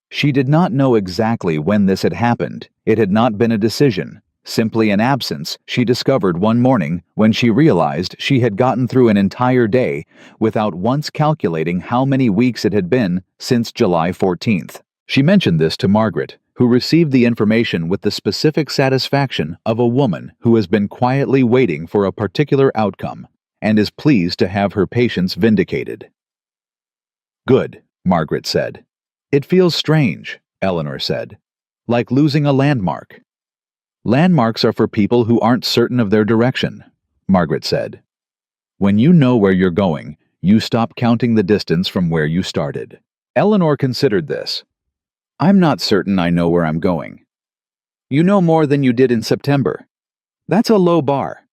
Speaker 1: She did not know exactly when this had happened. It had not been a decision, simply an absence she discovered one morning when she realized she had gotten through an entire day without once calculating how many weeks it had been since July 14th. She mentioned this to Margaret, who received the information with the specific satisfaction of a woman who has been quietly waiting for a particular outcome and is pleased to have her patience vindicated. "Good," Margaret said. "It feels strange," Eleanor said. "Like losing a landmark." "Landmarks are for people who aren't certain of their direction," Margaret said. "When you know where you're going, you stop counting the distance from where you started." Eleanor considered this. "I'm not certain I know where I'm going." "You know more than you did in September." "That's a low bar."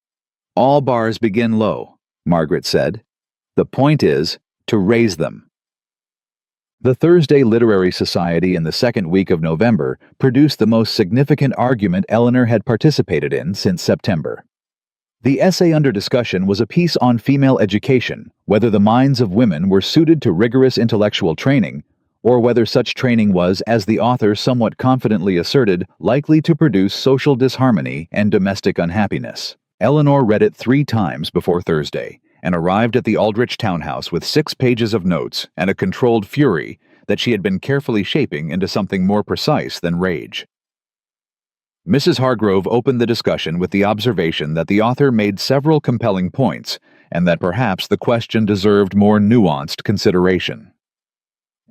Speaker 1: "All bars begin low," Margaret said. "The point is to raise them." The Thursday Literary Society in the second week of November produced the most significant argument Eleanor had participated in since September. The essay under discussion was a piece on female education, whether the minds of women were suited to rigorous intellectual training, or whether such training was, as the author somewhat confidently asserted, likely to produce social disharmony and domestic unhappiness. Eleanor read it 3 times before Thursday, and arrived at the Aldrich townhouse with 6 pages of notes and a controlled fury that she had been carefully shaping into something more precise than rage. Mrs. Hargrove opened the discussion with the observation that the author made several compelling points, and that perhaps the question deserved more nuanced consideration.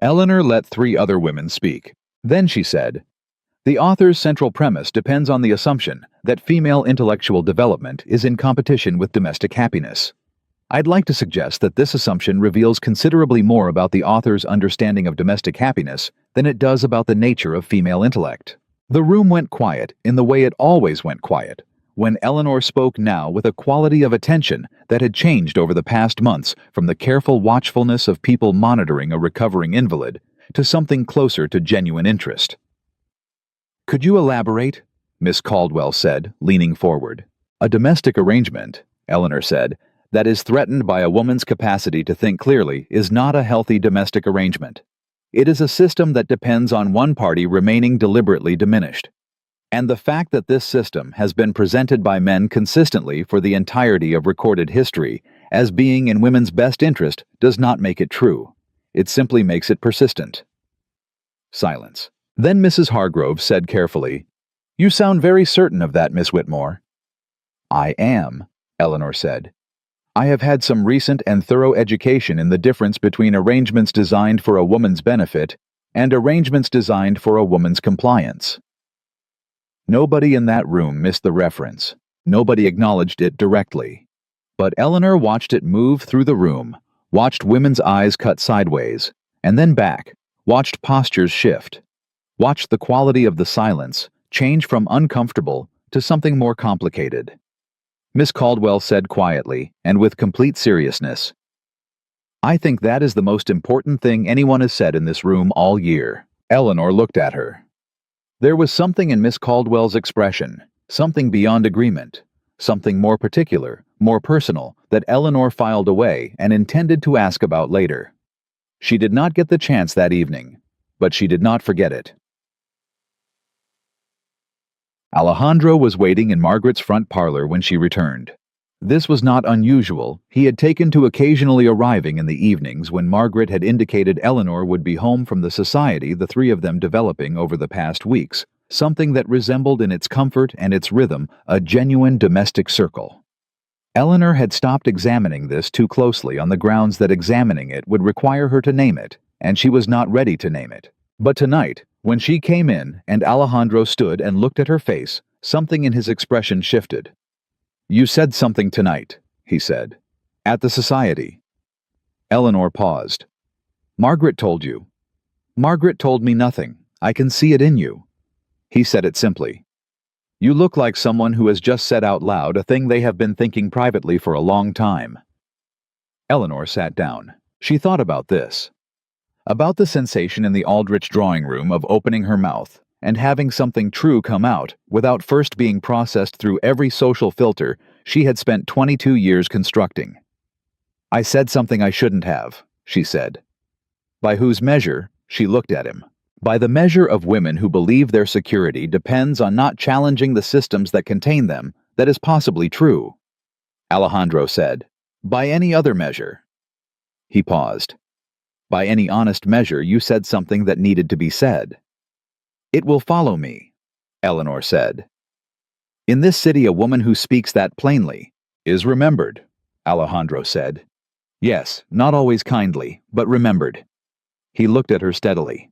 Speaker 1: Eleanor let 3 other women speak. Then she said, "The author's central premise depends on the assumption that female intellectual development is in competition with domestic happiness. I'd like to suggest that this assumption reveals considerably more about the author's understanding of domestic happiness than it does about the nature of female intellect." The room went quiet in the way it always went quiet, when Eleanor spoke now with a quality of attention that had changed over the past months from the careful watchfulness of people monitoring a recovering invalid to something closer to genuine interest. "Could you elaborate?" Miss Caldwell said, leaning forward. "A domestic arrangement," Eleanor said, "that is threatened by a woman's capacity to think clearly is not a healthy domestic arrangement. It is a system that depends on one party remaining deliberately diminished. And the fact that this system has been presented by men consistently for the entirety of recorded history as being in women's best interest does not make it true. It simply makes it persistent." Silence. Then Mrs. Hargrove said carefully, "You sound very certain of that, Miss Whitmore." "I am," Eleanor said. "I have had some recent and thorough education in the difference between arrangements designed for a woman's benefit and arrangements designed for a woman's compliance." Nobody in that room missed the reference. Nobody acknowledged it directly. But Eleanor watched it move through the room, watched women's eyes cut sideways, and then back, watched postures shift, watched the quality of the silence change from uncomfortable to something more complicated. Miss Caldwell said quietly, and with complete seriousness, "I think that is the most important thing anyone has said in this room all year." Eleanor looked at her. There was something in Miss Caldwell's expression, something beyond agreement, something more particular, more personal, that Eleanor filed away and intended to ask about later. She did not get the chance that evening, but she did not forget it. Alejandro was waiting in Margaret's front parlor when she returned. This was not unusual. He had taken to occasionally arriving in the evenings when Margaret had indicated Eleanor would be home from the society the three of them developing over the past weeks, something that resembled in its comfort and its rhythm a genuine domestic circle. Eleanor had stopped examining this too closely on the grounds that examining it would require her to name it, and she was not ready to name it. But tonight, when she came in and Alejandro stood and looked at her face, something in his expression shifted. "You said something tonight," he said. "At the society." Eleanor paused. "Margaret told you." "Margaret told me nothing. I can see it in you." He said it simply. "You look like someone who has just said out loud a thing they have been thinking privately for a long time." Eleanor sat down. She thought about this. About the sensation in the Aldrich drawing room of opening her mouth and having something true come out without first being processed through every social filter she had spent 22 years constructing. "I said something I shouldn't have," she said. "By whose measure?" She looked at him. "By the measure of women who believe their security depends on not challenging the systems that contain them, that is possibly true." Alejandro said, "By any other measure." He paused. "By any honest measure, you said something that needed to be said." "It will follow me," Eleanor said. "In this city, a woman who speaks that plainly is remembered," Alejandro said. "Yes, not always kindly, but remembered." He looked at her steadily.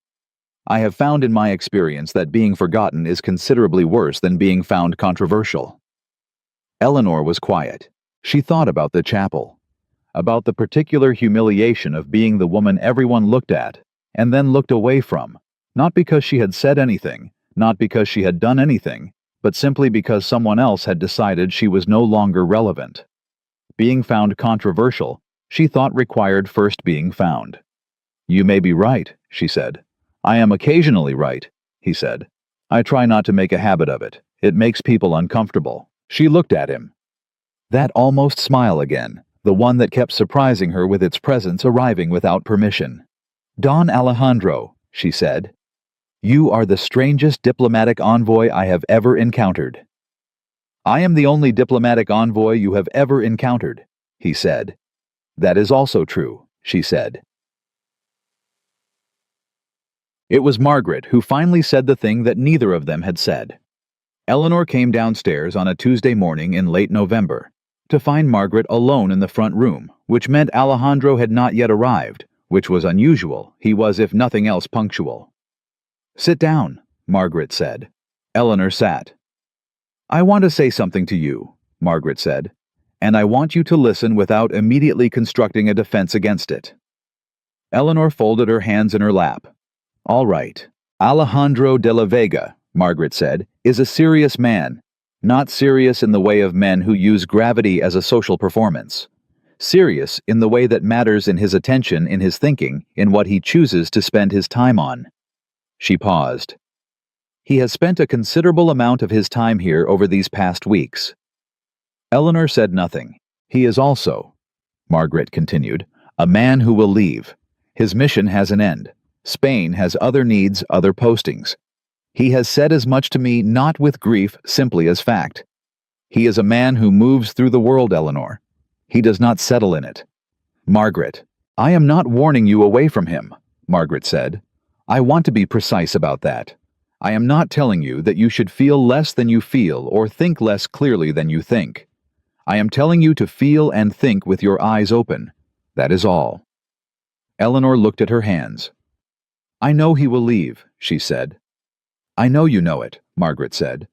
Speaker 1: "I have found in my experience that being forgotten is considerably worse than being found controversial." Eleanor was quiet. She thought about the chapel, about the particular humiliation of being the woman everyone looked at and then looked away from, not because she had said anything, not because she had done anything, but simply because someone else had decided she was no longer relevant. Being found controversial, she thought required first being found. "You may be right," she said. "I am occasionally right," he said. "I try not to make a habit of it. It makes people uncomfortable." She looked at him. That almost smile again, the one that kept surprising her with its presence arriving without permission. "Don Alejandro," she said, "you are the strangest diplomatic envoy I have ever encountered." "I am the only diplomatic envoy you have ever encountered," he said. "That is also true," she said. It was Margaret who finally said the thing that neither of them had said. Eleanor came downstairs on a Tuesday morning in late November to find Margaret alone in the front room, which meant Alejandro had not yet arrived, which was unusual. He was, if nothing else, punctual. Sit down, Margaret said. Eleanor sat. I want to say something to you, Margaret said, and I want you to listen without immediately constructing a defense against it. Eleanor folded her hands in her lap. All right. Alejandro de la Vega, Margaret said, is a serious man, not serious in the way of men who use gravity as a social performance. Serious in the way that matters in his attention, in his thinking, in what he chooses to spend his time on. She paused. He has spent a considerable amount of his time here over these past weeks. Eleanor said nothing. He is also, Margaret continued, a man who will leave. His mission has an end. Spain has other needs, other postings. He has said as much to me not with grief, simply as fact. He is a man who moves through the world, Eleanor. He does not settle in it. Margaret, I am not warning you away from him, Margaret said. I want to be precise about that. I am not telling you that you should feel less than you feel or think less clearly than you think. I am telling you to feel and think with your eyes open. That is all. Eleanor looked at her hands. I know he will leave, she said. I know you know it, Margaret said.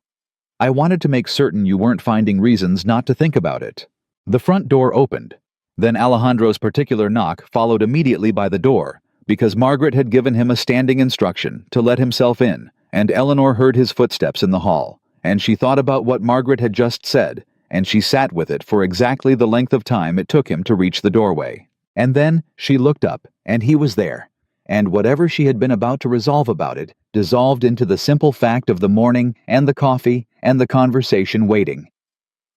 Speaker 1: I wanted to make certain you weren't finding reasons not to think about it. The front door opened. Then Alejandro's particular knock followed immediately by the door, because Margaret had given him a standing instruction to let himself in, and Eleanor heard his footsteps in the hall, and she thought about what Margaret had just said, and she sat with it for exactly the length of time it took him to reach the doorway. And then she looked up, and he was there. And whatever she had been about to resolve about it dissolved into the simple fact of the morning and the coffee and the conversation waiting.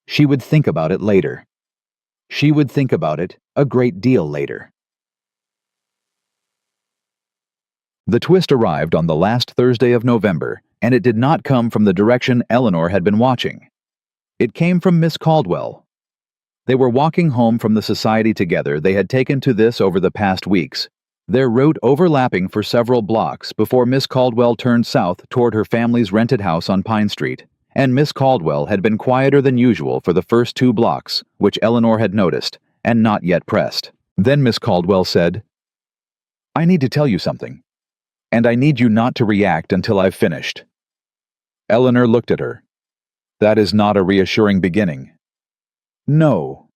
Speaker 1: She would think about it later. She would think about it a great deal later. The twist arrived on the last Thursday of November, and it did not come from the direction Eleanor had been watching. It came from Miss Caldwell. They were walking home from the society together they had taken to this over the past weeks, their route overlapping for several blocks before Miss Caldwell turned south toward her family's rented house on Pine Street, and Miss Caldwell had been quieter than usual for the first 2 blocks, which Eleanor had noticed, and not yet pressed. Then Miss Caldwell said, I need to tell you something, and I need you not to react until I've finished. Eleanor looked at her. That is not a reassuring beginning. No,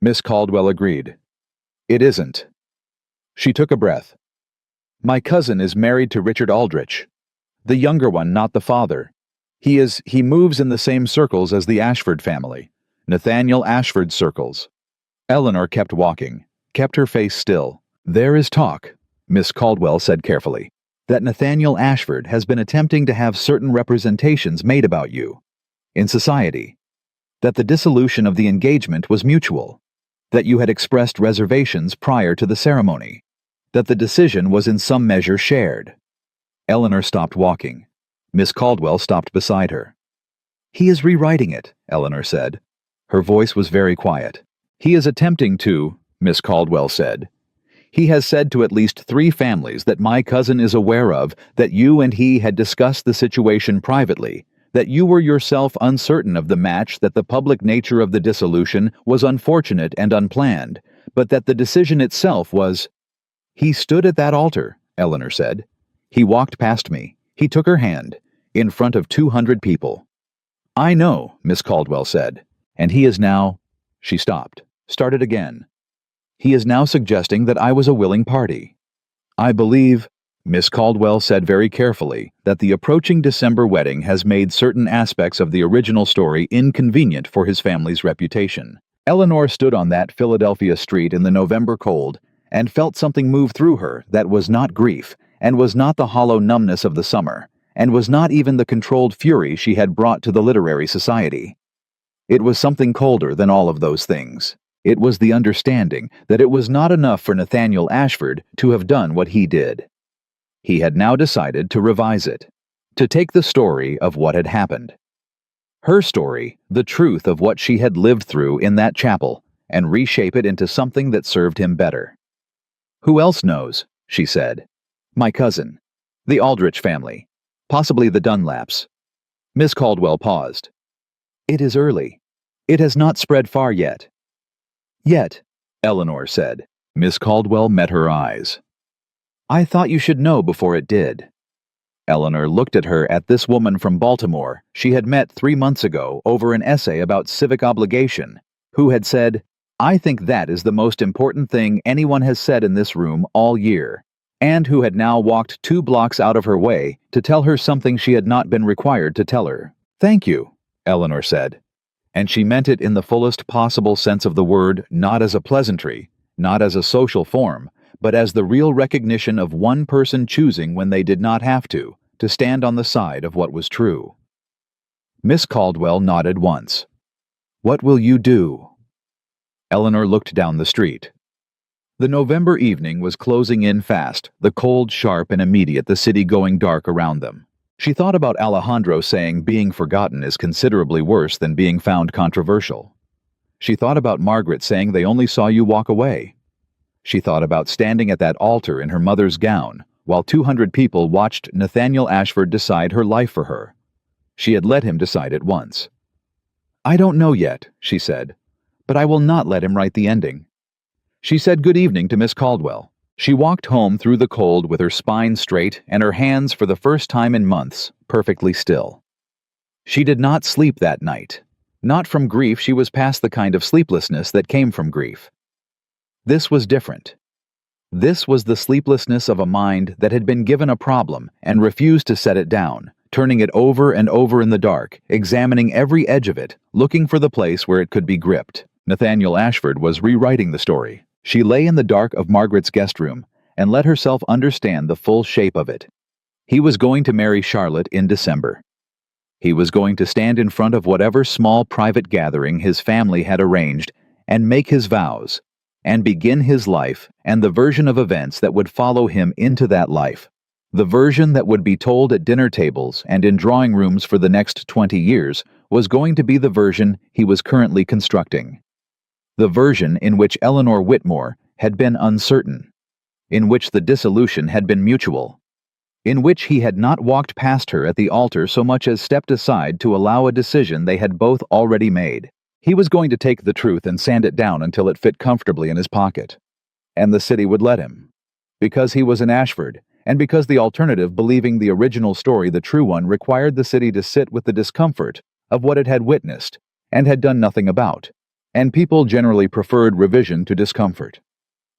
Speaker 1: Miss Caldwell agreed. It isn't. She took a breath. My cousin is married to Richard Aldrich. The younger one, not the father. He moves in the same circles as the Ashford family, Nathaniel Ashford's circles. Eleanor kept walking, kept her face still. There is talk, Miss Caldwell said carefully, that Nathaniel Ashford has been attempting to have certain representations made about you in society, that the dissolution of the engagement was mutual, that you had expressed reservations prior to the ceremony, that the decision was in some measure shared. Eleanor stopped walking. Miss Caldwell stopped beside her. He is rewriting it, Eleanor said. Her voice was very quiet. He is attempting to, Miss Caldwell said. He has said to at least 3 families that my cousin is aware of that you and he had discussed the situation privately, that you were yourself uncertain of the match, that the public nature of the dissolution was unfortunate and unplanned, but that the decision itself was... He stood at that altar, Eleanor said. He walked past me. He took her hand, in front of 200 people. I know, Miss Caldwell said, and he is now... She stopped, started again. He is now suggesting that I was a willing party. I believe, Miss Caldwell said very carefully, that the approaching December wedding has made certain aspects of the original story inconvenient for his family's reputation. Eleanor stood on that Philadelphia street in the November cold and felt something move through her that was not grief, and was not the hollow numbness of the summer, and was not even the controlled fury she had brought to the literary society. It was something colder than all of those things. It was the understanding that it was not enough for Nathaniel Ashford to have done what he did. He had now decided to revise it, to take the story of what had happened. Her story, the truth of what she had lived through in that chapel, and reshape it into something that served him better. Who else knows, she said. My cousin, the Aldrich family, possibly the Dunlaps. Miss Caldwell paused. It is early. It has not spread far yet. Yet, Eleanor said. Miss Caldwell met her eyes. I thought you should know before it did. Eleanor looked at her at this woman from Baltimore she had met 3 months ago over an essay about civic obligation, who had said, "I think that is the most important thing anyone has said in this room all year," and who had now walked 2 blocks out of her way to tell her something she had not been required to tell her. "Thank you," Eleanor said. And she meant it in the fullest possible sense of the word, not as a pleasantry, not as a social form, but as the real recognition of one person choosing when they did not have to stand on the side of what was true. Miss Caldwell nodded once. "What will you do?" Eleanor looked down the street. The November evening was closing in fast, the cold sharp and immediate, the city going dark around them. She thought about Alejandro saying being forgotten is considerably worse than being found controversial. She thought about Margaret saying they only saw you walk away. She thought about standing at that altar in her mother's gown, while 200 people watched Nathaniel Ashford decide her life for her. She had let him decide it once. "I don't know yet," she said, "but I will not let him write the ending." She said good evening to Miss Caldwell. She walked home through the cold with her spine straight and her hands, for the first time in months, perfectly still. She did not sleep that night. Not from grief. She was past the kind of sleeplessness that came from grief. This was different. This was the sleeplessness of a mind that had been given a problem and refused to set it down, turning it over and over in the dark, examining every edge of it, looking for the place where it could be gripped. Nathaniel Ashford was rewriting the story. She lay in the dark of Margaret's guest room and let herself understand the full shape of it. He was going to marry Charlotte in December. He was going to stand in front of whatever small private gathering his family had arranged and make his vows, and begin his life and the version of events that would follow him into that life. The version that would be told at dinner tables and in drawing rooms for the next 20 years was going to be the version he was currently constructing. The version in which Eleanor Whitmore had been uncertain, in which the dissolution had been mutual, in which he had not walked past her at the altar so much as stepped aside to allow a decision they had both already made. He was going to take the truth and sand it down until it fit comfortably in his pocket. And the city would let him. Because he was an Ashford, and because the alternative, believing the original story the true one, required the city to sit with the discomfort of what it had witnessed and had done nothing about. And people generally preferred revision to discomfort.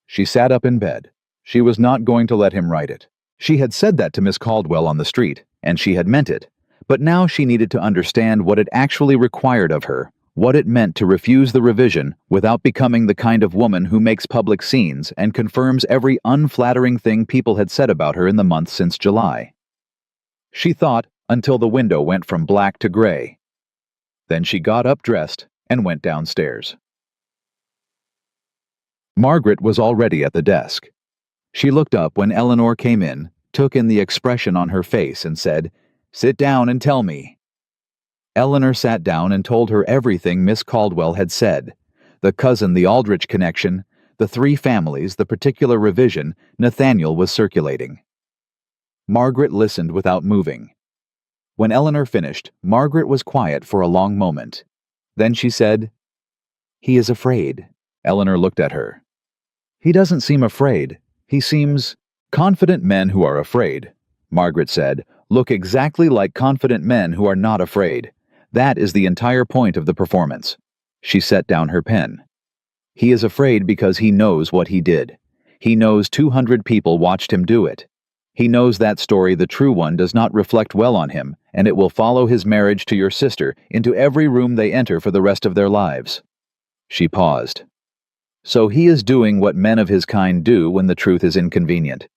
Speaker 1: She sat up in bed. She was not going to let him write it. She had said that to Miss Caldwell on the street, and she had meant it. But now she needed to understand what it actually required of her, what it meant to refuse the revision without becoming the kind of woman who makes public scenes and confirms every unflattering thing people had said about her in the months since July. She thought until the window went from black to gray. Then she got up dressed and went downstairs. Margaret was already at the desk. She looked up when Eleanor came in, took in the expression on her face, and said, "Sit down and tell me." Eleanor sat down and told her everything Miss Caldwell had said. The cousin, the Aldrich connection, the 3 families, the particular revision Nathaniel was circulating. Margaret listened without moving. When Eleanor finished, Margaret was quiet for a long moment. Then she said, "He is afraid." Eleanor looked at her. "He doesn't seem afraid. He seems—" "Confident men who are afraid," Margaret said, "look exactly like confident men who are not afraid. That is the entire point of the performance." She set down her pen. "He is afraid because he knows what he did. He knows 200 people watched him do it. He knows that story, the true one, does not reflect well on him, and it will follow his marriage to your sister into every room they enter for the rest of their lives." She paused. "So he is doing what men of his kind do when the truth is inconvenient.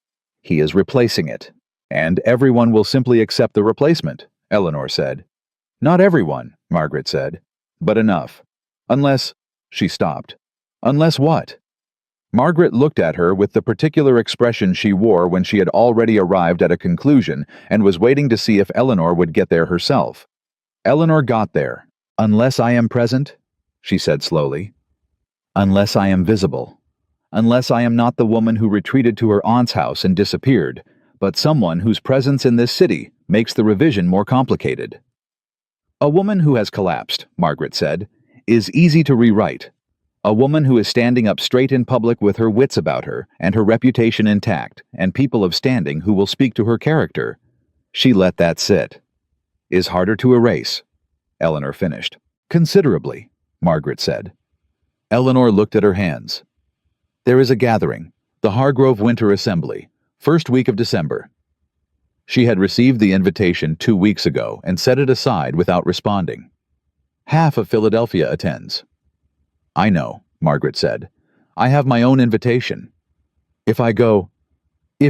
Speaker 1: He is replacing it. And everyone will simply accept the replacement," Eleanor said. "Not everyone," Margaret said, "but enough. Unless—" She stopped. "Unless what?" Margaret looked at her with the particular expression she wore when she had already arrived at a conclusion and was waiting to see if Eleanor would get there herself. Eleanor got there. "Unless I am present," she said slowly. "Unless I am visible. Unless I am not the woman who retreated to her aunt's house and disappeared, but someone whose presence in this city makes the revision more complicated." "A woman who has collapsed," Margaret said, "is easy to rewrite. A woman who is standing up straight in public with her wits about her and her reputation intact, and people of standing who will speak to her character. She let that sit. Is harder to erase, Eleanor finished. Considerably, Margaret said. Eleanor looked at her hands. There is a gathering, the Hargrove Winter Assembly, first week of December. She had received the invitation 2 weeks ago and set it aside without responding. Half of Philadelphia attends. I know, Margaret said. I have my own invitation. If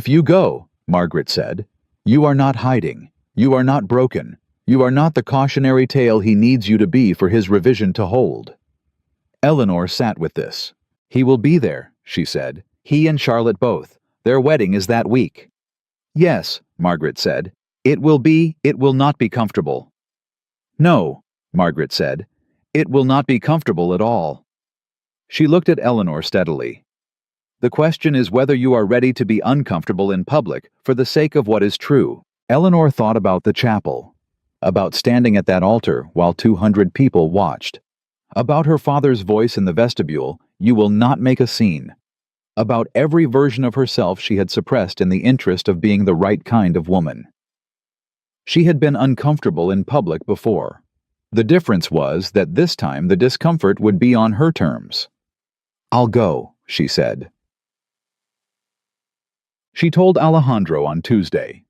Speaker 1: you go, Margaret said, you are not hiding, you are not broken, you are not the cautionary tale he needs you to be for his revision to hold. Eleanor sat with this. He will be there, she said. He and Charlotte both. Their wedding is that week. Yes, Margaret said. It will not be comfortable. No, Margaret said. It will not be comfortable at all. She looked at Eleanor steadily. The question is whether you are ready to be uncomfortable in public for the sake of what is true. Eleanor thought about the chapel, about standing at that altar while 200 people watched, about her father's voice in the vestibule, "You will not make a scene," about every version of herself she had suppressed in the interest of being the right kind of woman. She had been uncomfortable in public before. The difference was that this time the discomfort would be on her terms. I'll go, she said. She told Alejandro on Tuesday.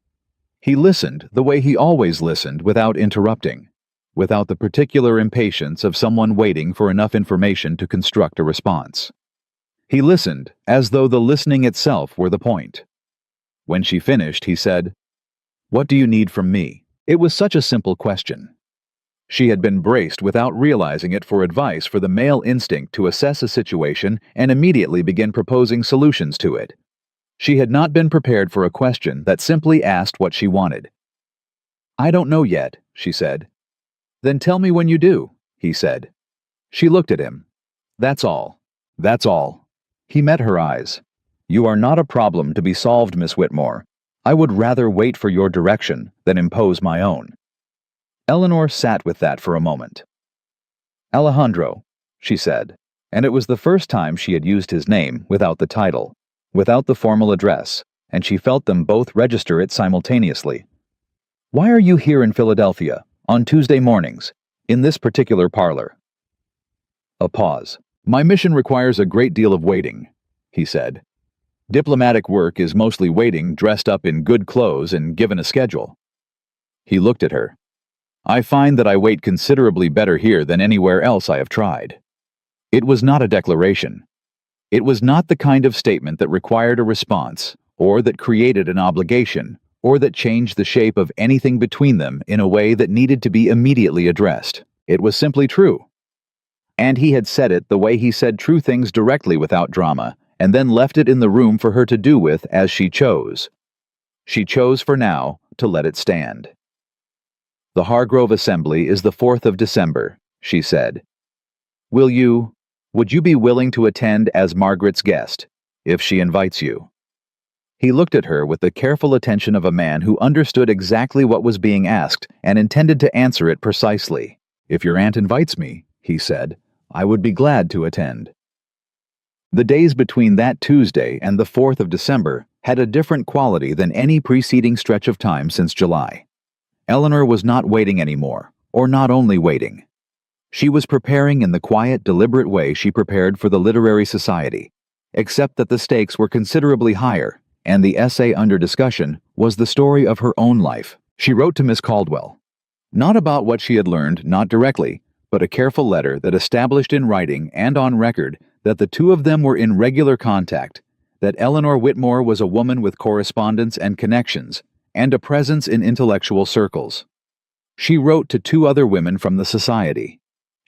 Speaker 1: He listened the way he always listened, without interrupting, without the particular impatience of someone waiting for enough information to construct a response. He listened as though the listening itself were the point. When she finished, he said, "What do you need from me?" It was such a simple question. She had been braced without realizing it for advice for the male instinct to assess a situation and immediately begin proposing solutions to it. She had not been prepared for a question that simply asked what she wanted. "I don't know yet," she said. "Then tell me when you do," he said. She looked at him. "That's all. That's all." He met her eyes. "You are not a problem to be solved, Miss Whitmore. I would rather wait for your direction than impose my own." Eleanor sat with that for a moment. "Alejandro," she said, and it was the first time she had used his name without the title, without the formal address, and she felt them both register it simultaneously. "Why are you here in Philadelphia, on Tuesday mornings, in this particular parlor?" A pause. "My mission requires a great deal of waiting," he said. "Diplomatic work is mostly waiting, dressed up in good clothes and given a schedule." He looked at her. "I find that I wait considerably better here than anywhere else I have tried." It was not a declaration. It was not the kind of statement that required a response, or that created an obligation, or that changed the shape of anything between them in a way that needed to be immediately addressed. It was simply true. And he had said it the way he said true things directly without drama, and then left it in the room for her to do with as she chose. She chose for now to let it stand. "The Hargrove Assembly is the 4th of December, she said. Would you be willing to attend as Margaret's guest, if she invites you?" He looked at her with the careful attention of a man who understood exactly what was being asked and intended to answer it precisely. "If your aunt invites me," he said, "I would be glad to attend." The days between that Tuesday and the 4th of December had a different quality than any preceding stretch of time since July. Eleanor was not waiting anymore, or not only waiting. She was preparing in the quiet, deliberate way she prepared for the literary society, except that the stakes were considerably higher, and the essay under discussion was the story of her own life. She wrote to Miss Caldwell. Not about what she had learned, not directly, but a careful letter that established in writing and on record that the two of them were in regular contact, that Eleanor Whitmore was a woman with correspondence and connections, and a presence in intellectual circles. She wrote to 2 other women from the society.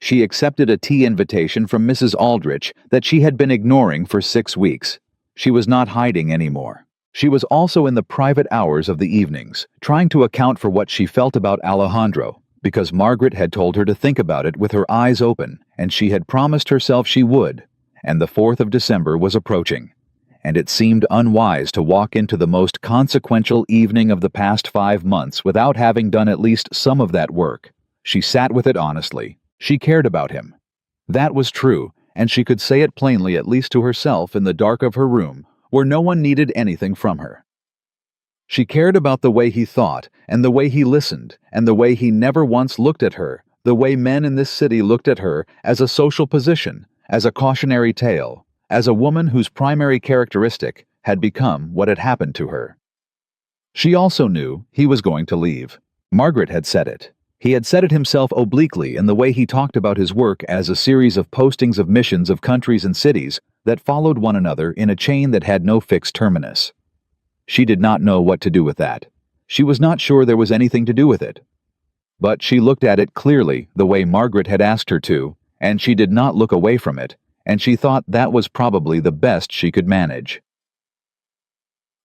Speaker 1: She accepted a tea invitation from Mrs. Aldrich that she had been ignoring for 6 weeks. She was not hiding anymore. She was also in the private hours of the evenings, trying to account for what she felt about Alejandro, because Margaret had told her to think about it with her eyes open, and she had promised herself she would, and the 4th of December was approaching, and it seemed unwise to walk into the most consequential evening of the past 5 months without having done at least some of that work. She sat with it honestly. She cared about him. That was true, and she could say it plainly, at least to herself in the dark of her room, where no one needed anything from her. She cared about the way he thought, and the way he listened, and the way he never once looked at her, the way men in this city looked at her as a social position, as a cautionary tale, as a woman whose primary characteristic had become what had happened to her. She also knew he was going to leave. Margaret had said it. He had said it himself obliquely in the way he talked about his work as a series of postings of missions of countries and cities that followed one another in a chain that had no fixed terminus. She did not know what to do with that. She was not sure there was anything to do with it. But she looked at it clearly the way Margaret had asked her to, and she did not look away from it, and she thought that was probably the best she could manage.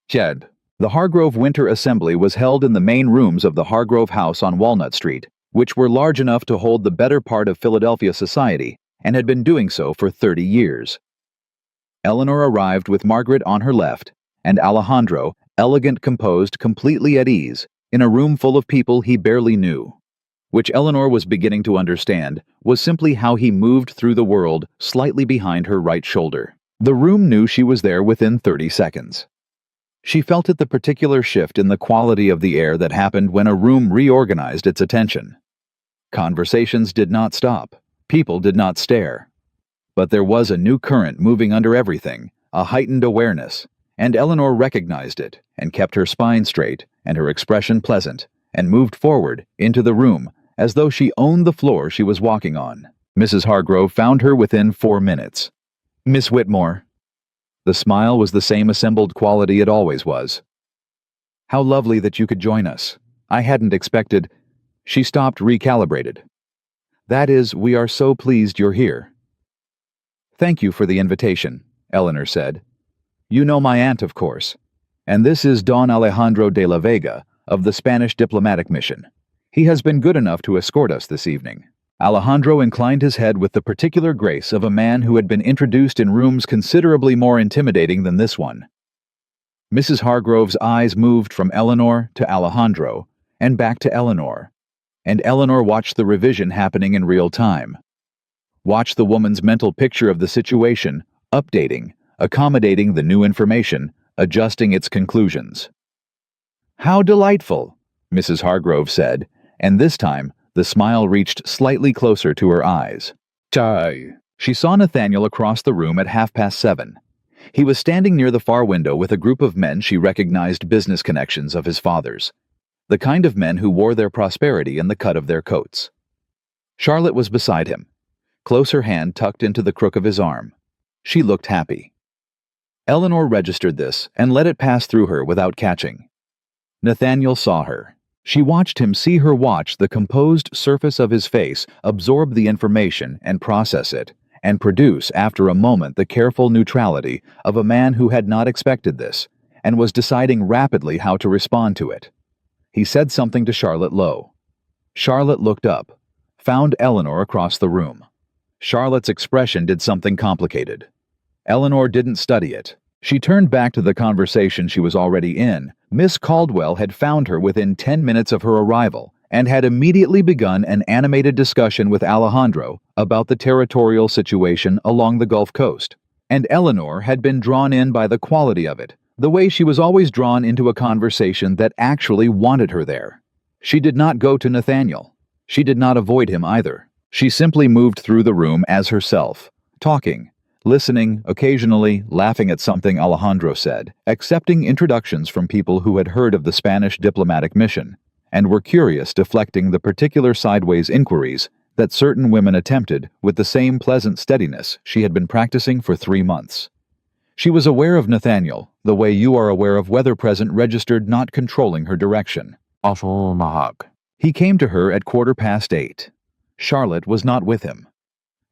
Speaker 1: Jed. The Hargrove Winter Assembly was held in the main rooms of the Hargrove House on Walnut Street, which were large enough to hold the better part of Philadelphia society, and had been doing so for 30 years. Eleanor arrived with Margaret on her left, and Alejandro, elegant, composed, completely at ease, in a room full of people he barely knew. Which Eleanor was beginning to understand was simply how he moved through the world slightly behind her right shoulder. The room knew she was there within 30 seconds. She felt it the particular shift in the quality of the air that happened when a room reorganized its attention. Conversations did not stop. People did not stare. But there was a new current moving under everything, a heightened awareness, and Eleanor recognized it and kept her spine straight and her expression pleasant and moved forward into the room as though she owned the floor she was walking on. Mrs. Hargrove found her within 4 minutes. "Miss Whitmore." The smile was the same assembled quality it always was. "How lovely that you could join us. I hadn't expected—" She stopped, recalibrated. "That is, we are so pleased you're here." "Thank you for the invitation," Eleanor said. "You know my aunt, of course. And this is Don Alejandro de la Vega of the Spanish diplomatic mission. He has been good enough to escort us this evening." Alejandro inclined his head with the particular grace of a man who had been introduced in rooms considerably more intimidating than this one. Mrs. Hargrove's eyes moved from Eleanor to Alejandro, and back to Eleanor, and Eleanor watched the revision happening in real time. Watched the woman's mental picture of the situation, updating, accommodating the new information, adjusting its conclusions. "How delightful," Mrs. Hargrove said, and this time the smile reached slightly closer to her eyes. "Chai." She saw Nathaniel across the room at 7:30. He was standing near the far window with a group of men she recognized business connections of his father's, the kind of men who wore their prosperity in the cut of their coats. Charlotte was beside him, close, her hand tucked into the crook of his arm. She looked happy. Eleanor registered this and let it pass through her without catching. Nathaniel saw her. She watched him see her watch the composed surface of his face absorb the information and process it, and produce after a moment the careful neutrality of a man who had not expected this, and was deciding rapidly how to respond to it. He said something to Charlotte low. Charlotte looked up, found Eleanor across the room. Charlotte's expression did something complicated. Eleanor didn't study it. She turned back to the conversation she was already in. Miss Caldwell had found her within 10 minutes of her arrival and had immediately begun an animated discussion with Alejandro about the territorial situation along the Gulf Coast. And Eleanor had been drawn in by the quality of it, the way she was always drawn into a conversation that actually wanted her there. She did not go to Nathaniel. She did not avoid him either. She simply moved through the room as herself, talking, listening, occasionally laughing at something Alejandro said, accepting introductions from people who had heard of the Spanish diplomatic mission, and were curious, deflecting the particular sideways inquiries that certain women attempted with the same pleasant steadiness she had been practicing for 3 months. She was aware of Nathaniel, the way you are aware of weather present registered not controlling her direction. He came to her at 8:15. Charlotte was not with him.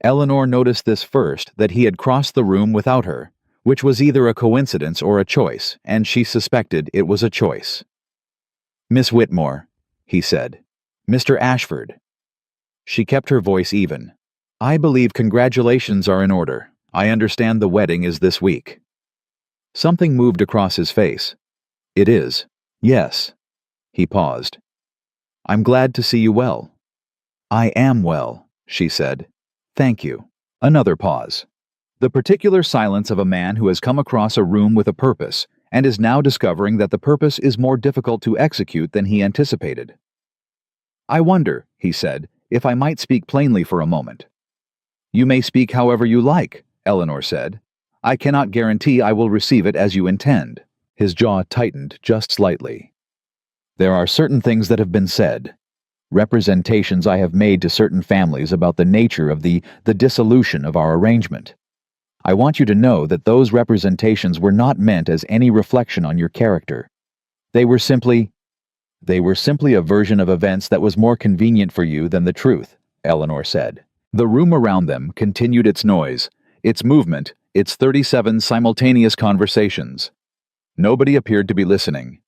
Speaker 1: Eleanor noticed this first, that he had crossed the room without her, which was either a coincidence or a choice, and she suspected it was a choice. "Miss Whitmore," he said. "Mr. Ashford." She kept her voice even. "I believe congratulations are in order. I understand the wedding is this week." Something moved across his face. "It is. Yes." He paused. "I'm glad to see you well." "I am well," she said. "Thank you." Another pause. The particular silence of a man who has come across a room with a purpose and is now discovering that the purpose is more difficult to execute than he anticipated. "I wonder," he said, "if I might speak plainly for a moment." "You may speak however you like," Eleanor said. "I cannot guarantee I will receive it as you intend." His jaw tightened just slightly. "There are certain things that have been said, representations I have made to certain families about the nature of the dissolution of our arrangement. I want you to know that those representations were not meant as any reflection on your character. They were simply a version of events that was more convenient for you than the truth," Eleanor said. The room around them continued its noise, its movement, its 37 simultaneous conversations. Nobody appeared to be listening.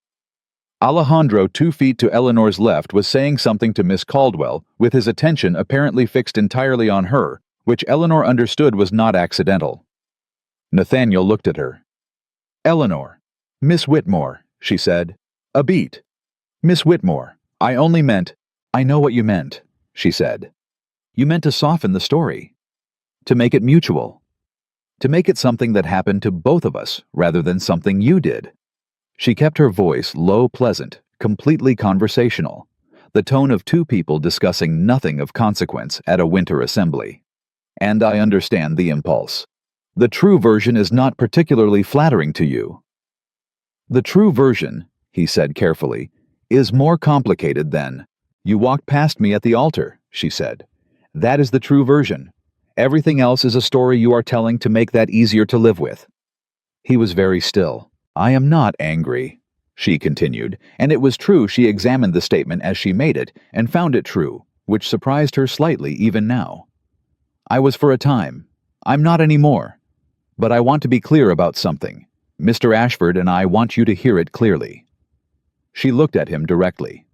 Speaker 1: Alejandro, 2 feet to Eleanor's left, was saying something to Miss Caldwell, with his attention apparently fixed entirely on her, which Eleanor understood was not accidental. Nathaniel looked at her. "Eleanor, Miss Whitmore," she said. "A beat. Miss Whitmore, I only meant—" "I know what you meant," she said. "You meant to soften the story, to make it mutual, to make it something that happened to both of us rather than something you did." She kept her voice low, pleasant, completely conversational, the tone of 2 people discussing nothing of consequence at a winter assembly. "And I understand the impulse. The true version is not particularly flattering to you." "The true version," he said carefully, "is more complicated than—" "You walked past me at the altar," she said. "That is the true version. Everything else is a story you are telling to make that easier to live with." He was very still. "I am not angry," she continued, and it was true she examined the statement as she made it and found it true, which surprised her slightly even now. "I was for a time. I'm not anymore. But I want to be clear about something. Mr. Ashford and I want you to hear it clearly." She looked at him directly.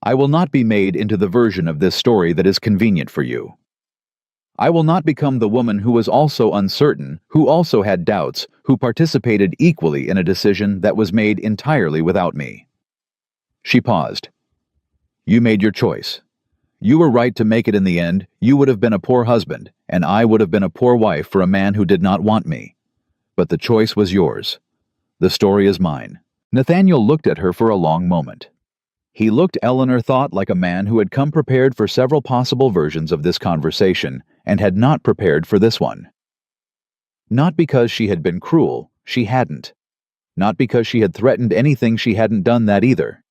Speaker 1: "I will not be made into the version of this story that is convenient for you. I will not become the woman who was also uncertain, who also had doubts, who participated equally in a decision that was made entirely without me." She paused. "You made your choice. You were right to make it in the end. You would have been a poor husband, and I would have been a poor wife for a man who did not want me. But the choice was yours. The story is mine." Nathaniel looked at her for a long moment. He looked, Eleanor thought, like a man who had come prepared for several possible versions of this conversation and had not prepared for this one. Not because she had been cruel, she hadn't. Not because she had threatened anything, she hadn't done that either.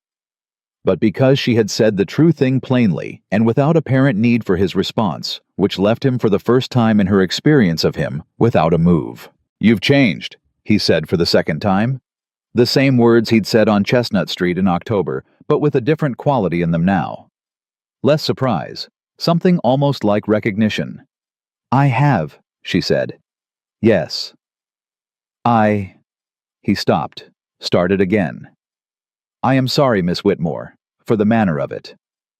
Speaker 1: But because she had said the true thing plainly and without apparent need for his response, which left him for the first time in her experience of him without a move. "You've changed," he said for the second time. The same words he'd said on Chestnut Street in October, but with a different quality in them now. Less surprise, something almost like recognition. "I have," she said. "Yes. He stopped, started again. "I am sorry, Miss Whitmore, for the manner of it.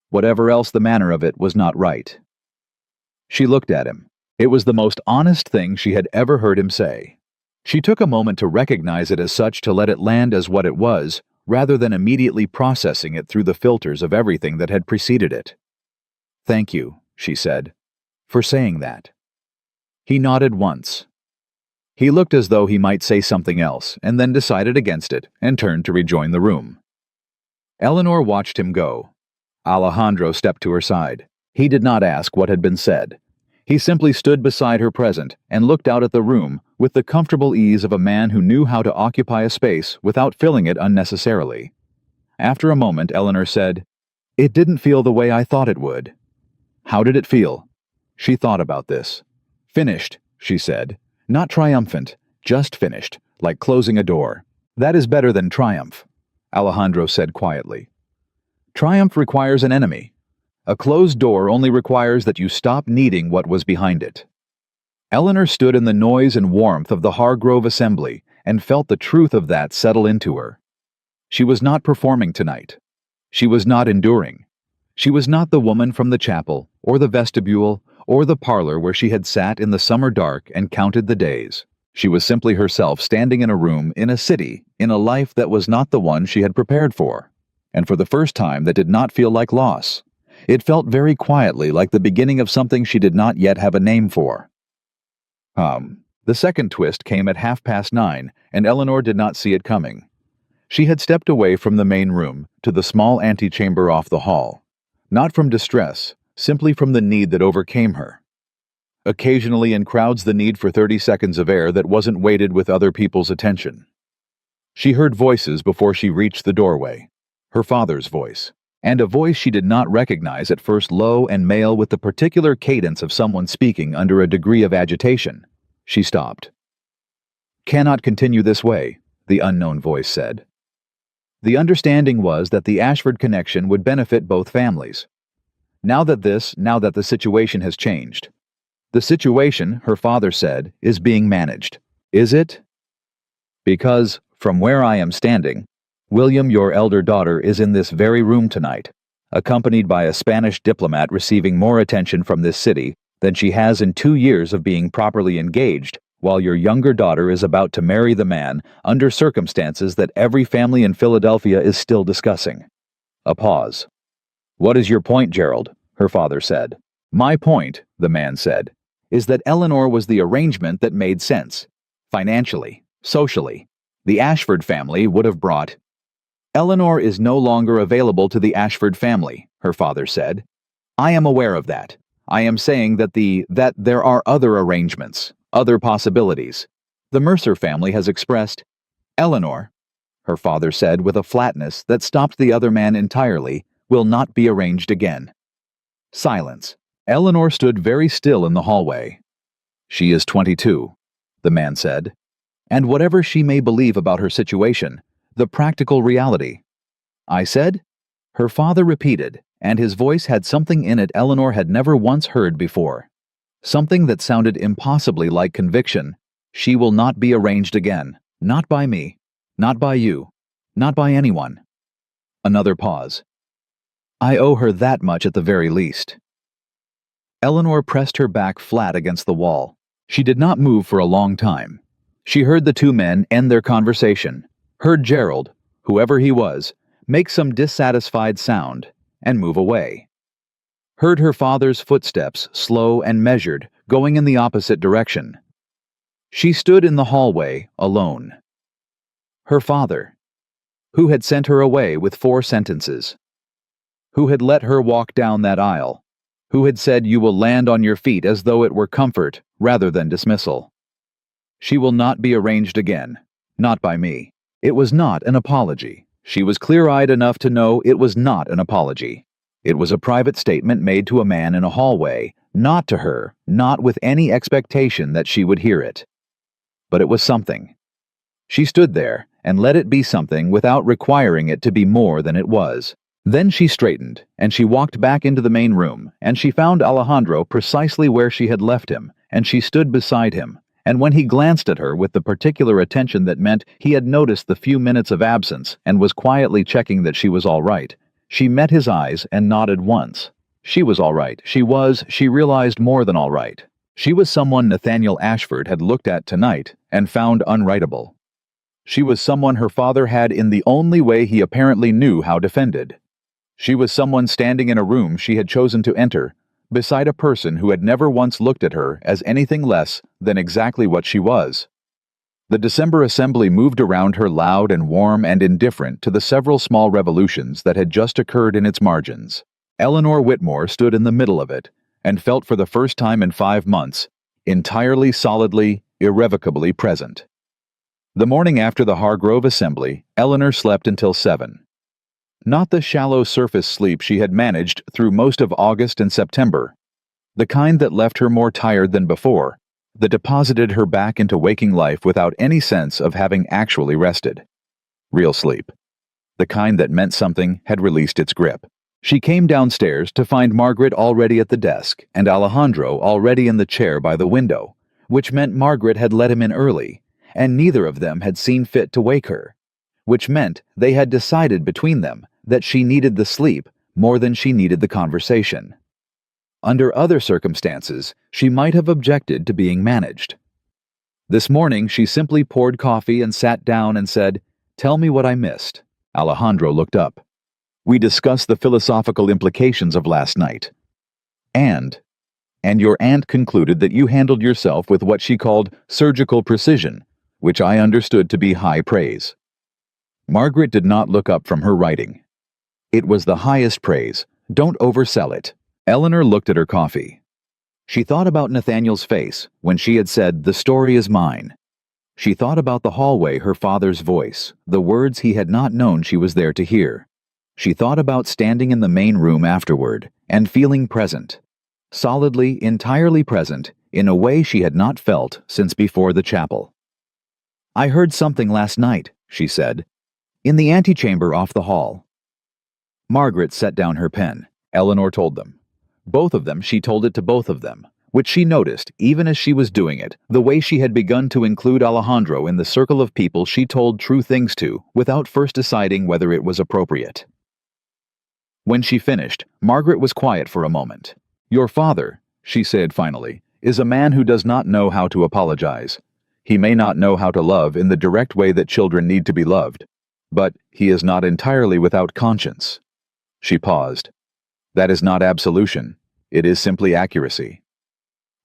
Speaker 1: Whatever else the manner of it was not right." She looked at him. It was the most honest thing she had ever heard him say. She took a moment to recognize it as such, to let it land as what it was, rather than immediately processing it through the filters of everything that had preceded it. "Thank you," she said, "for saying that." He nodded once. He looked as though he might say something else, and then decided against it and turned to rejoin the room. Eleanor watched him go. Alejandro stepped to her side. He did not ask what had been said. He simply stood beside her present and looked out at the room with the comfortable ease of a man who knew how to occupy a space without filling it unnecessarily. After a moment, Eleanor said, "It didn't feel the way I thought it would." "How did it feel?" She thought about this. "Finished," she said. "Not triumphant, just finished, like closing a door." "That is better than triumph," Alejandro said quietly. "Triumph requires an enemy. A closed door only requires that you stop needing what was behind it." Eleanor stood in the noise and warmth of the Hargrove assembly and felt the truth of that settle into her. She was not performing tonight. She was not enduring. She was not the woman from the chapel, or the vestibule, or the parlor where she had sat in the summer dark and counted the days. She was simply herself, standing in a room, in a city, in a life that was not the one she had prepared for, and for the first time that did not feel like loss. It felt very quietly like the beginning of something she did not yet have a name for. The second twist came at 9:30, and Eleanor did not see it coming. She had stepped away from the main room to the small antechamber off the hall. Not from distress, simply from the need that overcame her. Occasionally in crowds, the need for 30 seconds of air that wasn't weighted with other people's attention. She heard voices before she reached the doorway. Her father's voice. And a voice she did not recognize, at first low and male with the particular cadence of someone speaking under a degree of agitation. She stopped. "Cannot continue this way," the unknown voice said. The understanding was that the Ashford connection would benefit both families. Now that the situation has changed. The situation, her father said, is being managed. Is it? Because, from where I am standing, William, your elder daughter, is in this very room tonight, accompanied by a Spanish diplomat receiving more attention from this city than she has in 2 years of being properly engaged, while your younger daughter is about to marry the man under circumstances that every family in Philadelphia is still discussing. A pause. "What is your point, Gerald?" her father said. "My point," the man said, "is that Eleanor was the arrangement that made sense. Financially, socially. The Ashford family would have brought—" "Eleanor is no longer available to the Ashford family," her father said. "I am aware of that. I am saying that there are other arrangements, other possibilities. The Mercer family has expressed—" "Eleanor," her father said with a flatness that stopped the other man entirely, "will not be arranged again." Silence. Eleanor stood very still in the hallway. "She is 22, the man said. "And whatever she may believe about her situation, the practical reality—" "I said?" Her father repeated, and his voice had something in it Eleanor had never once heard before. Something that sounded impossibly like conviction. "She will not be arranged again. Not by me. Not by you. Not by anyone." Another pause. "I owe her that much at the very least." Eleanor pressed her back flat against the wall. She did not move for a long time. She heard the two men end their conversation, heard Gerald, whoever he was, make some dissatisfied sound and move away. Heard her father's footsteps, slow and measured, going in the opposite direction. She stood in the hallway, alone. Her father, who had sent her away with 4 sentences, who had let her walk down that aisle, who had said, "You will land on your feet," as though it were comfort rather than dismissal. "She will not be arranged again. Not by me." It was not an apology. She was clear-eyed enough to know it was not an apology. It was a private statement made to a man in a hallway, not to her, not with any expectation that she would hear it. But it was something. She stood there and let it be something without requiring it to be more than it was. Then she straightened, and she walked back into the main room, and she found Alejandro precisely where she had left him, and she stood beside him. And when he glanced at her with the particular attention that meant he had noticed the few minutes of absence and was quietly checking that she was all right, she met his eyes and nodded once. She was all right. She realized, more than all right. She was someone Nathaniel Ashford had looked at tonight and found unwritable. She was someone her father had, in the only way he apparently knew how, defended. She was someone standing in a room she had chosen to enter, beside a person who had never once looked at her as anything less than exactly what she was. The December assembly moved around her, loud and warm and indifferent to the several small revolutions that had just occurred in its margins. Eleanor Whitmore stood in the middle of it, and felt for the first time in 5 months, entirely, solidly, irrevocably present. The morning after the Hargrove assembly, Eleanor slept until 7. Not the shallow surface sleep she had managed through most of August and September, the kind that left her more tired than before, that deposited her back into waking life without any sense of having actually rested. Real sleep. The kind that meant something had released its grip. She came downstairs to find Margaret already at the desk and Alejandro already in the chair by the window, which meant Margaret had let him in early, and neither of them had seen fit to wake her, which meant they had decided between them that she needed the sleep more than she needed the conversation. Under other circumstances, she might have objected to being managed. This morning, she simply poured coffee and sat down and said, "Tell me what I missed." Alejandro looked up. "We discussed the philosophical implications of last night." And And your aunt concluded that you handled yourself with what she called surgical precision, which I understood to be high praise. Margaret did not look up from her writing. It was the highest praise. Don't oversell it. Eleanor looked at her coffee. She thought about Nathaniel's face when she had said, "The story is mine." She thought about the hallway, her father's voice, the words he had not known she was there to hear. She thought about standing in the main room afterward and feeling present. Solidly, entirely present, in a way she had not felt since before the chapel. "I heard something last night," she said, "in the antechamber off the hall." Margaret set down her pen. Eleanor told them. Both of them, she told it to both of them, which she noticed, even as she was doing it, the way she had begun to include Alejandro in the circle of people she told true things to, without first deciding whether it was appropriate. When she finished, Margaret was quiet for a moment. "Your father," she said finally, "is a man who does not know how to apologize. He may not know how to love in the direct way that children need to be loved, but he is not entirely without conscience." She paused. "That is not absolution. It is simply accuracy."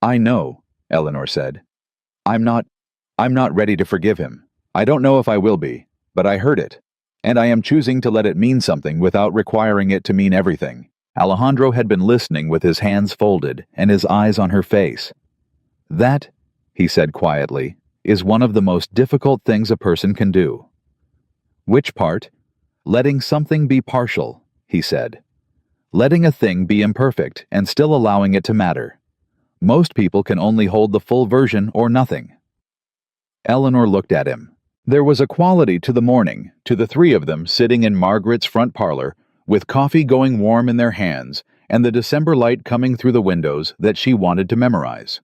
Speaker 1: "I know," Eleanor said. I'm not ready to forgive him. I don't know if I will be, but I heard it, and I am choosing to let it mean something without requiring it to mean everything." Alejandro had been listening with his hands folded and his eyes on her face. "That," he said quietly, "is one of the most difficult things a person can do." "Which part?" "Letting something be partial," he said. "Letting a thing be imperfect and still allowing it to matter. Most people can only hold the full version or nothing." Eleanor looked at him. There was a quality to the morning, to the three of them sitting in Margaret's front parlor, with coffee going warm in their hands and the December light coming through the windows, that she wanted to memorize.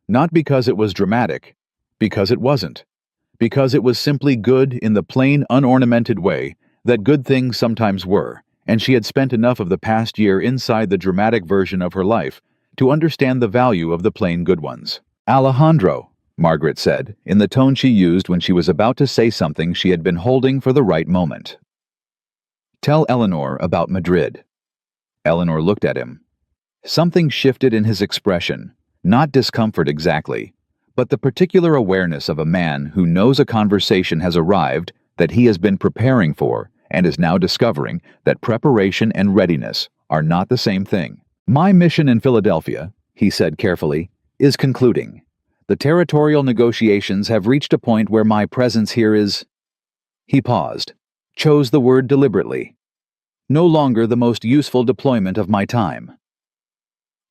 Speaker 1: Not because it was dramatic, because it wasn't. Because it was simply good in the plain, unornamented way that good things sometimes were, and she had spent enough of the past year inside the dramatic version of her life to understand the value of the plain good ones. "Alejandro," Margaret said, in the tone she used when she was about to say something she had been holding for the right moment. "Tell Eleanor about Madrid." Eleanor looked at him. Something shifted in his expression, not discomfort exactly, but the particular awareness of a man who knows a conversation has arrived that he has been preparing for and is now discovering that preparation and readiness are not the same thing. "My mission in Philadelphia," he said carefully, "is concluding. The territorial negotiations have reached a point where my presence here is—" He paused, chose the word deliberately. "No longer the most useful deployment of my time."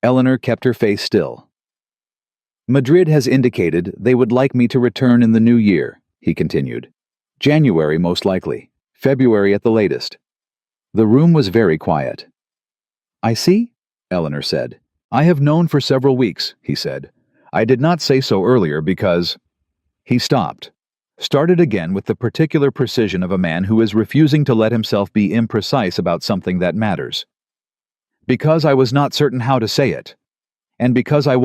Speaker 1: Eleanor kept her face still. "Madrid has indicated they would like me to return in the new year," he continued. "January most likely, February at the latest." The room was very quiet. "I see," Eleanor said. "I have known for several weeks," he said. "I did not say so earlier because—" He stopped, started again with the particular precision of a man who is refusing to let himself be imprecise about something that matters. "Because I was not certain how to say it. And because I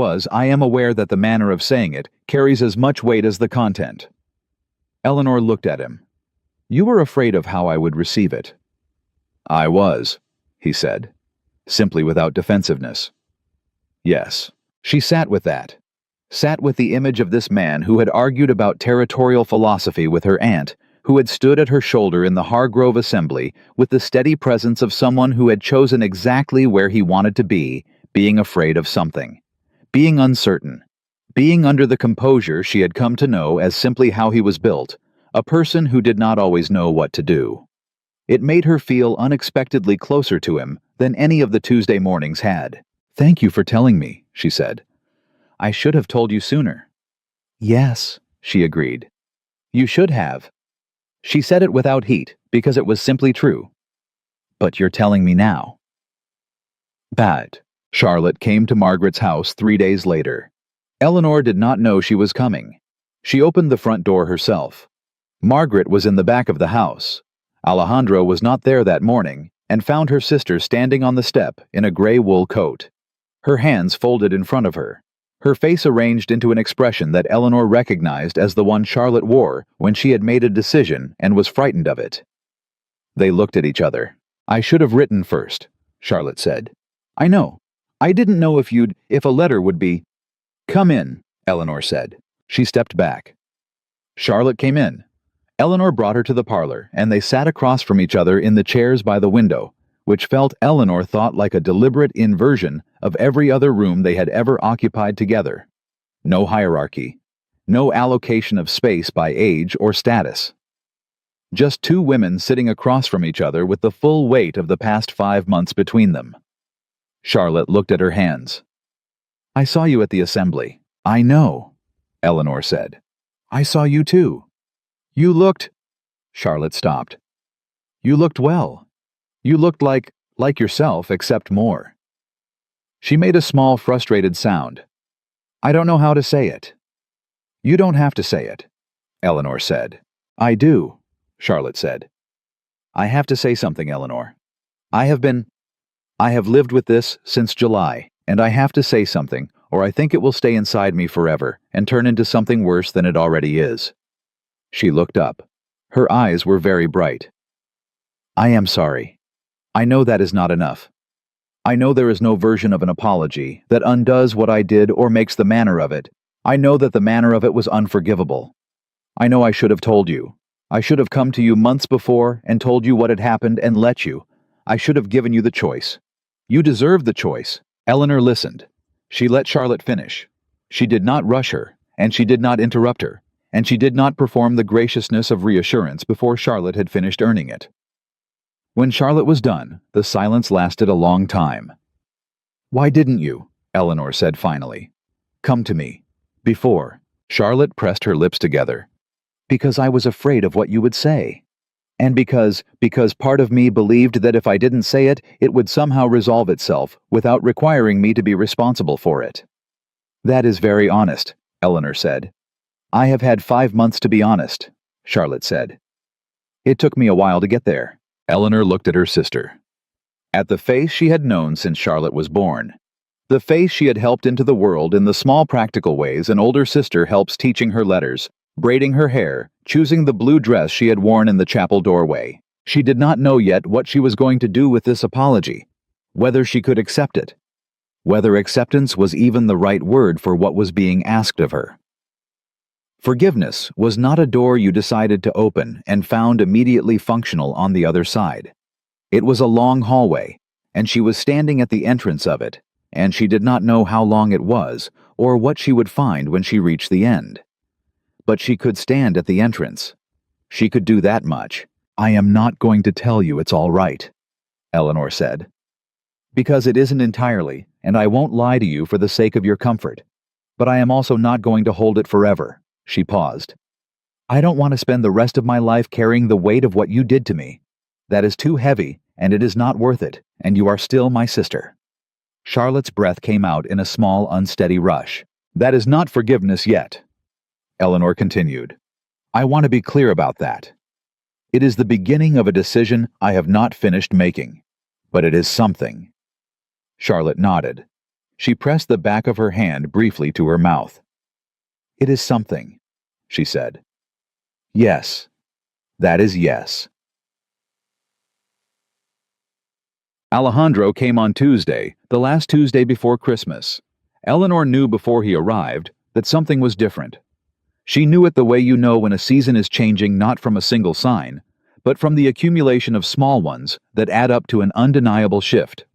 Speaker 1: am aware that the manner of saying it carries as much weight as the content." Eleanor looked at him. "You were afraid of how I would receive it." "I was," he said, simply without defensiveness. "Yes." She sat with that. Sat with the image of this man who had argued about territorial philosophy with her aunt, who had stood at her shoulder in the Hargrove Assembly with the steady presence of someone who had chosen exactly where he wanted to be, being afraid of something, being uncertain, being under the composure she had come to know as simply how he was built, a person who did not always know what to do. It made her feel unexpectedly closer to him than any of the Tuesday mornings had. "Thank you for telling me," she said. "I should have told you sooner." "Yes," she agreed. "You should have." She said it without heat, because it was simply true. "But you're telling me now." Bad. Charlotte came to Margaret's house 3 days later. Eleanor did not know she was coming. She opened the front door herself. Margaret was in the back of the house. Alejandro was not there that morning, and found her sister standing on the step in a gray wool coat. Her hands folded in front of her. Her face arranged into an expression that Eleanor recognized as the one Charlotte wore when she had made a decision and was frightened of it. They looked at each other. "I should have written first," Charlotte said. I know. I didn't know if a letter would be. Come in, Eleanor said. She stepped back. Charlotte came in. Eleanor brought her to the parlor, and they sat across from each other in the chairs by the window, which Eleanor thought like a deliberate inversion of every other room they had ever occupied together. No hierarchy. No allocation of space by age or status. Just two women sitting across from each other with the full weight of the past 5 months between them. Charlotte looked at her hands. I saw you at the assembly. I know, Eleanor said. I saw you too. You looked... Charlotte stopped. You looked well. You looked like yourself, except more. She made a small, frustrated sound. I don't know how to say it. You don't have to say it, Eleanor said. I do, Charlotte said. I have to say something, Eleanor. I have lived with this since July, and I have to say something, or I think it will stay inside me forever and turn into something worse than it already is. She looked up. Her eyes were very bright. I am sorry. I know that is not enough. I know there is no version of an apology that undoes what I did or makes the manner of it. I know that the manner of it was unforgivable. I know I should have told you. I should have come to you months before and told you what had happened and let you. I should have given you the choice. You deserved the choice. Eleanor listened. She let Charlotte finish. She did not rush her, and she did not interrupt her, and she did not perform the graciousness of reassurance before Charlotte had finished earning it. When Charlotte was done, the silence lasted a long time. Why didn't you, Eleanor said finally, come to me? Before, Charlotte pressed her lips together. Because I was afraid of what you would say. And because part of me believed that if I didn't say it, it would somehow resolve itself without requiring me to be responsible for it. That is very honest, Eleanor said. I have had 5 months to be honest, Charlotte said. It took me a while to get there. Eleanor looked at her sister. At the face she had known since Charlotte was born. The face she had helped into the world in the small practical ways an older sister helps, teaching her letters, braiding her hair, choosing the blue dress she had worn in the chapel doorway. She did not know yet what she was going to do with this apology, whether she could accept it, whether acceptance was even the right word for what was being asked of her. Forgiveness was not a door you decided to open and found immediately functional on the other side. It was a long hallway, and she was standing at the entrance of it, and she did not know how long it was or what she would find when she reached the end. But she could stand at the entrance. She could do that much. I am not going to tell you it's all right, Eleanor said. Because it isn't entirely, and I won't lie to you for the sake of your comfort. But I am also not going to hold it forever. She paused. I don't want to spend the rest of my life carrying the weight of what you did to me. That is too heavy, and it is not worth it, and you are still my sister. Charlotte's breath came out in a small, unsteady rush. That is not forgiveness yet, Eleanor continued. I want to be clear about that. It is the beginning of a decision I have not finished making, but it is something. Charlotte nodded. She pressed the back of her hand briefly to her mouth. It is something, she said. Yes, that is yes. Alejandro came on Tuesday, the last Tuesday before Christmas. Eleanor knew before he arrived that something was different. She knew it the way you know when a season is changing not from a single sign, but from the accumulation of small ones that add up to an undeniable shift.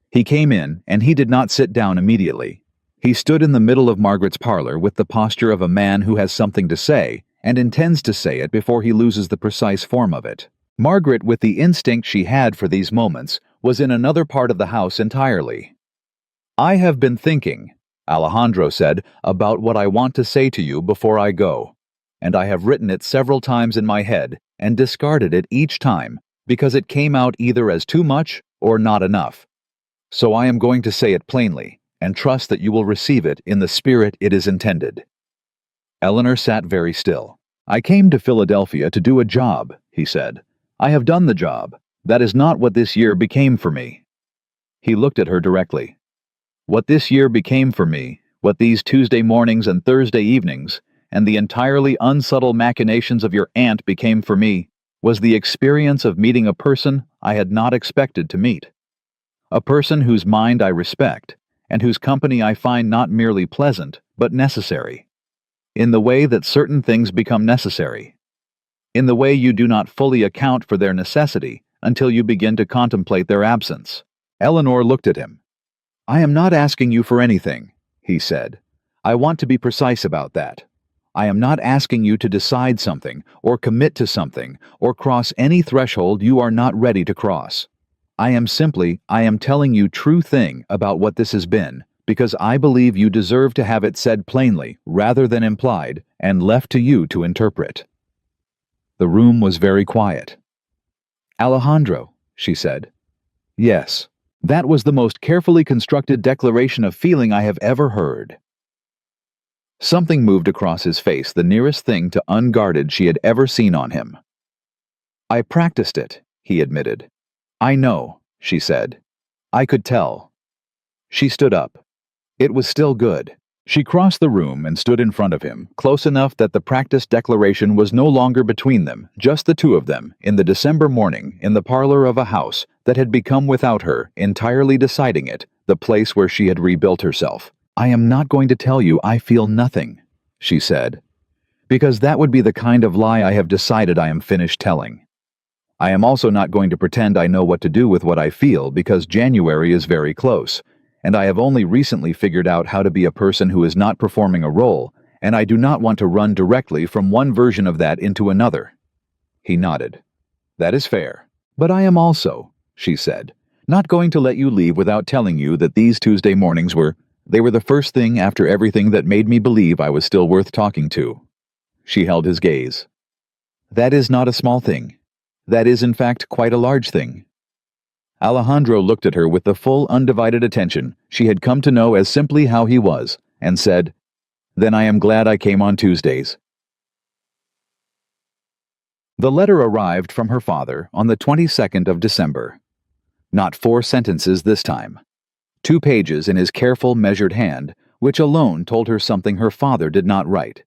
Speaker 1: He came in, and he did not sit down immediately. He stood in the middle of Margaret's parlor with the posture of a man who has something to say and intends to say it before he loses the precise form of it. Margaret, with the instinct she had for these moments, was in another part of the house entirely. I have been thinking, Alejandro said, about what I want to say to you before I go, and I have written it several times in my head and discarded it each time because it came out either as too much or not enough. So I am going to say it plainly and trust that you will receive it in the spirit it is intended. Eleanor sat very still. I came to Philadelphia to do a job, he said. I have done the job. That is not what this year became for me. He looked at her directly. What this year became for me, what these Tuesday mornings and Thursday evenings, and the entirely unsubtle machinations of your aunt became for me, was the experience of meeting a person I had not expected to meet. a person whose mind I respect, and whose company I find not merely pleasant, but necessary. In the way that certain things become necessary. In the way you do not fully account for their necessity until you begin to contemplate their absence. Eleanor looked at him. I am not asking you for anything, he said. I want to be precise about that. I am not asking you to decide something, or commit to something, or cross any threshold you are not ready to cross. I am telling you true thing about what this has been, because I believe you deserve to have it said plainly, rather than implied, and left to you to interpret. The room was very quiet. Alejandro, she said. Yes, that was the most carefully constructed declaration of feeling I have ever heard. Something moved across his face, the nearest thing to unguarded she had ever seen on him. I practiced it, he admitted. I know, she said. I could tell. She stood up. It was still good. She crossed the room and stood in front of him, close enough that the practiced declaration was no longer between them, just the two of them, in the December morning, in the parlor of a house that had become without her, entirely deciding it, the place where she had rebuilt herself. I am not going to tell you I feel nothing, she said, because that would be the kind of lie I have decided I am finished telling. I am also not going to pretend I know what to do with what I feel, because January is very close, and I have only recently figured out how to be a person who is not performing a role, and I do not want to run directly from one version of that into another. He nodded. That is fair. But I am also, she said, not going to let you leave without telling you that these Tuesday mornings were the first thing after everything that made me believe I was still worth talking to. She held his gaze. That is not a small thing. That is, in fact, quite a large thing. Alejandro looked at her with the full, undivided attention she had come to know as simply how he was, and said, Then I am glad I came on Tuesdays. The letter arrived from her father on the 22nd of December. Not 4 sentences this time. 2 pages in his careful, measured hand, which alone told her something her father did not write.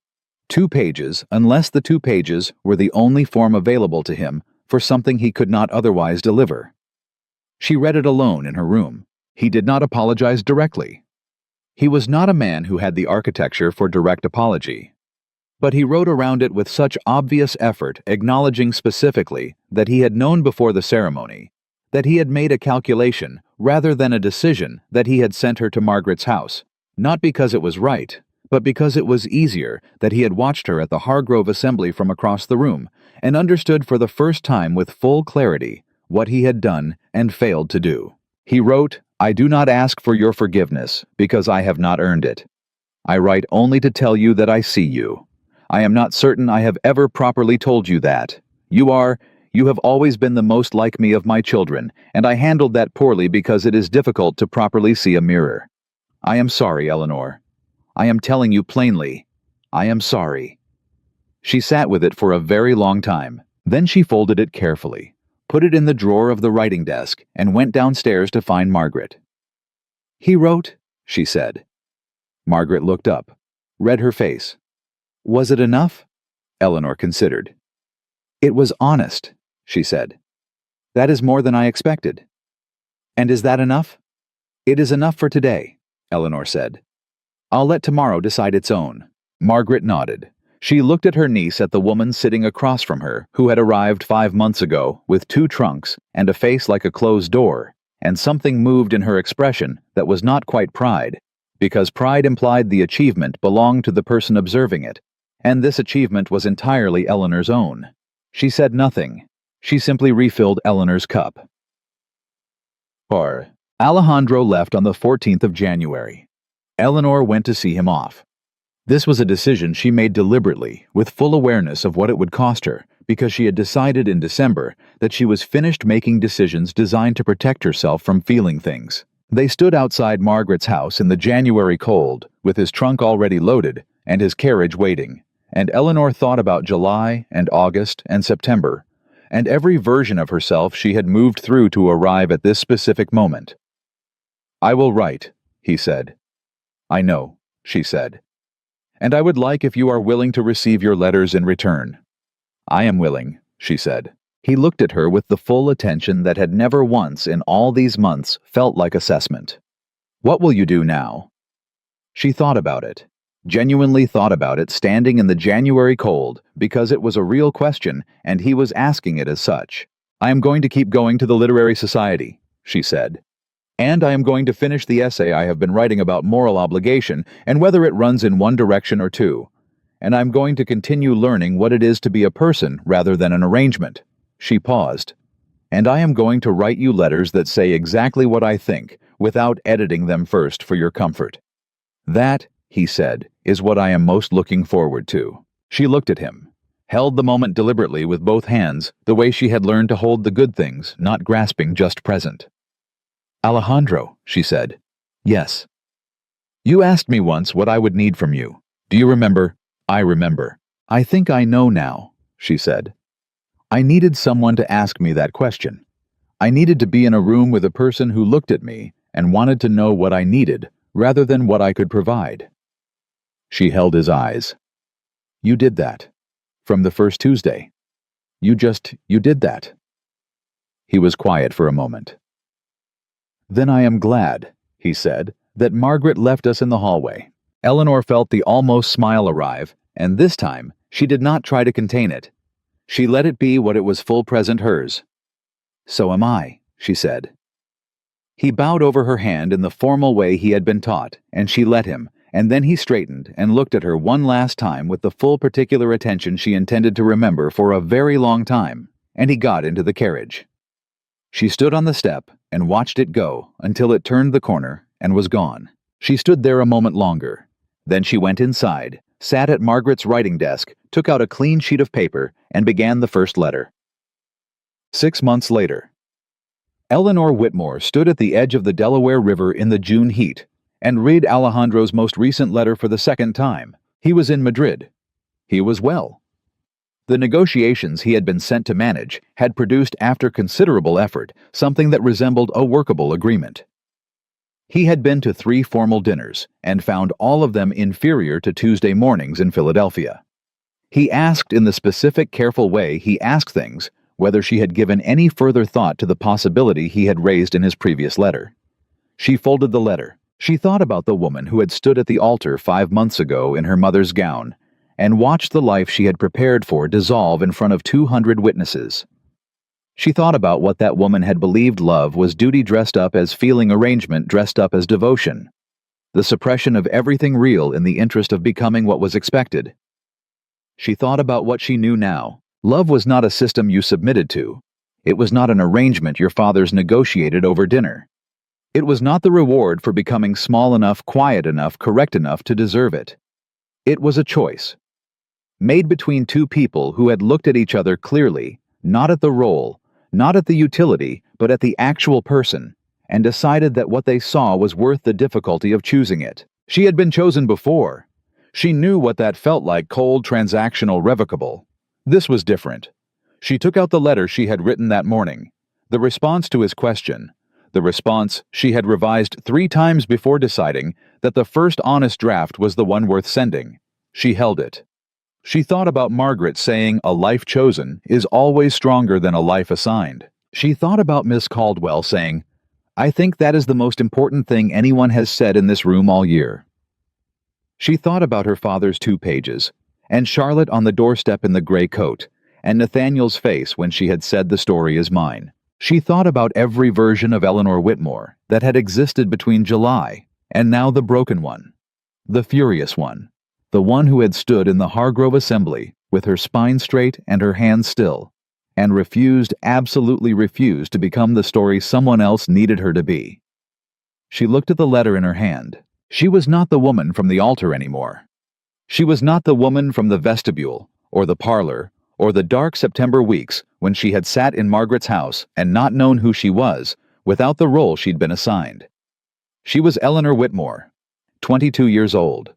Speaker 1: 2 pages, unless the 2 pages were the only form available to him for something he could not otherwise deliver. She read it alone in her room. He did not apologize directly. He was not a man who had the architecture for direct apology. But he wrote around it with such obvious effort, acknowledging specifically that he had known before the ceremony, that he had made a calculation rather than a decision that he had sent her to Margaret's house, not because it was right, but because it was easier, that he had watched her at the Hargrove Assembly from across the room and understood for the first time with full clarity what he had done and failed to do. He wrote, I do not ask for your forgiveness because I have not earned it. I write only to tell you that I see you. I am not certain I have ever properly told you that. You have always been the most like me of my children, and I handled that poorly because it is difficult to properly see a mirror. I am sorry, Eleanor. I am telling you plainly, I am sorry. She sat with it for a very long time. Then she folded it carefully, put it in the drawer of the writing desk, and went downstairs to find Margaret. He wrote, she said. Margaret looked up, read her face. Was it enough? Eleanor considered. It was honest, she said. That is more than I expected. And is that enough? It is enough for today, Eleanor said. I'll let tomorrow decide its own. Margaret nodded. She looked at her niece, at the woman sitting across from her, who had arrived 5 months ago with 2 trunks and a face like a closed door, and something moved in her expression that was not quite pride, because pride implied the achievement belonged to the person observing it, and this achievement was entirely Eleanor's own. She said nothing. She simply refilled Eleanor's cup. Alejandro left on the 14th of January. Eleanor went to see him off. This was a decision she made deliberately, with full awareness of what it would cost her, because she had decided in December that she was finished making decisions designed to protect herself from feeling things. They stood outside Margaret's house in the January cold, with his trunk already loaded and his carriage waiting, and Eleanor thought about July and August and September, and every version of herself she had moved through to arrive at this specific moment. I will write, he said. I know, she said. And I would like if you are willing to receive your letters in return. I am willing, she said. He looked at her with the full attention that had never once in all these months felt like assessment. "What will you do now?" She thought about it, genuinely thought about it, standing in the January cold, because it was a real question and he was asking it as such. "I am going to keep going to the Literary Society," she said. "And I am going to finish the essay I have been writing about moral obligation and whether it runs in one direction or two. And I'm going to continue learning what it is to be a person rather than an arrangement." She paused. "And I am going to write you letters that say exactly what I think, without editing them first for your comfort. That," he said, "is what I am most looking forward to." She looked at him, held the moment deliberately with both hands, the way she had learned to hold the good things, not grasping just present. "Alejandro," she said. "Yes. You asked me once what I would need from you. Do you remember?" "I remember." "I think I know now," she said. "I needed someone to ask me that question. I needed to be in a room with a person who looked at me and wanted to know what I needed, rather than what I could provide." She held his eyes. "You did that. From the first Tuesday. You did that." He was quiet for a moment. "Then I am glad," he said, "that Margaret left us in the hallway." Eleanor felt the almost smile arrive, and this time she did not try to contain it. She let it be what it was, full present hers. "So am I," she said. He bowed over her hand in the formal way he had been taught, and she let him, and then he straightened and looked at her one last time with the full particular attention she intended to remember for a very long time, and he got into the carriage. She stood on the step and watched it go until it turned the corner and was gone. She stood there a moment longer. Then she went inside, sat at Margaret's writing desk, took out a clean sheet of paper, and began the first letter. 6 months later. Eleanor Whitmore stood at the edge of the Delaware River in the June heat and read Alejandro's most recent letter for the second time. He was in Madrid. He was well. The negotiations he had been sent to manage had produced, after considerable effort, something that resembled a workable agreement. He had been to 3 formal dinners and found all of them inferior to Tuesday mornings in Philadelphia. He asked in the specific, careful way he asked things whether she had given any further thought to the possibility he had raised in his previous letter. She folded the letter. She thought about the woman who had stood at the altar 5 months ago in her mother's gown and watched the life she had prepared for dissolve in front of 200 witnesses. She thought about what that woman had believed love was: duty dressed up as feeling, arrangement dressed up as devotion, the suppression of everything real in the interest of becoming what was expected. She thought about what she knew now. Love was not a system you submitted to. It was not an arrangement your fathers negotiated over dinner. It was not the reward for becoming small enough, quiet enough, correct enough to deserve it. It was a choice, made between 2 people who had looked at each other clearly, not at the role, not at the utility, but at the actual person, and decided that what they saw was worth the difficulty of choosing it. She had been chosen before. She knew what that felt like: cold, transactional, revocable. This was different. She took out the letter she had written that morning, the response to his question, the response she had revised 3 times before deciding that the first honest draft was the one worth sending. She held it. She thought about Margaret saying a life chosen is always stronger than a life assigned. She thought about Miss Caldwell saying, "I think that is the most important thing anyone has said in this room all year." She thought about her father's 2 pages, and Charlotte on the doorstep in the gray coat, and Nathaniel's face when she had said the story is mine. She thought about every version of Eleanor Whitmore that had existed between July and now, the broken one, the furious one, the one who had stood in the Hargrove Assembly with her spine straight and her hands still, and refused, absolutely refused, to become the story someone else needed her to be. She looked at the letter in her hand. She was not the woman from the altar anymore. She was not the woman from the vestibule, or the parlor, or the dark September weeks when she had sat in Margaret's house and not known who she was, without the role she'd been assigned. She was Eleanor Whitmore, 22 years old.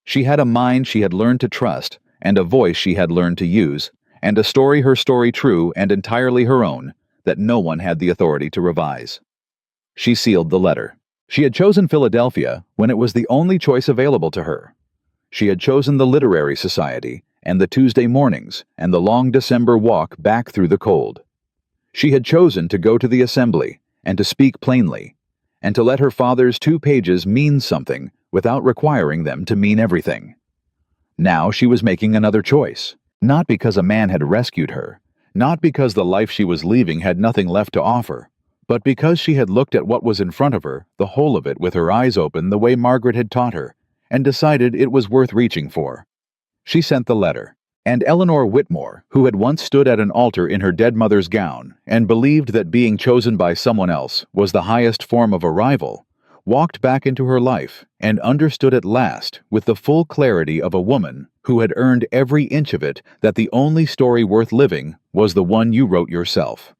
Speaker 1: She had a mind she had learned to trust, and a voice she had learned to use, and a story, her story, true and entirely her own, that no one had the authority to revise. She sealed the letter. She had chosen Philadelphia when it was the only choice available to her. She had chosen the Literary Society, and the Tuesday mornings, and the long December walk back through the cold. She had chosen to go to the assembly, and to speak plainly, and to let her father's 2 pages mean something without requiring them to mean everything. Now she was making another choice, not because a man had rescued her, not because the life she was leaving had nothing left to offer, but because she had looked at what was in front of her, the whole of it, with her eyes open the way Margaret had taught her, and decided it was worth reaching for. She sent the letter, and Eleanor Whitmore, who had once stood at an altar in her dead mother's gown and believed that being chosen by someone else was the highest form of arrival, walked back into her life and understood at last, with the full clarity of a woman who had earned every inch of it, that the only story worth living was the one you wrote yourself.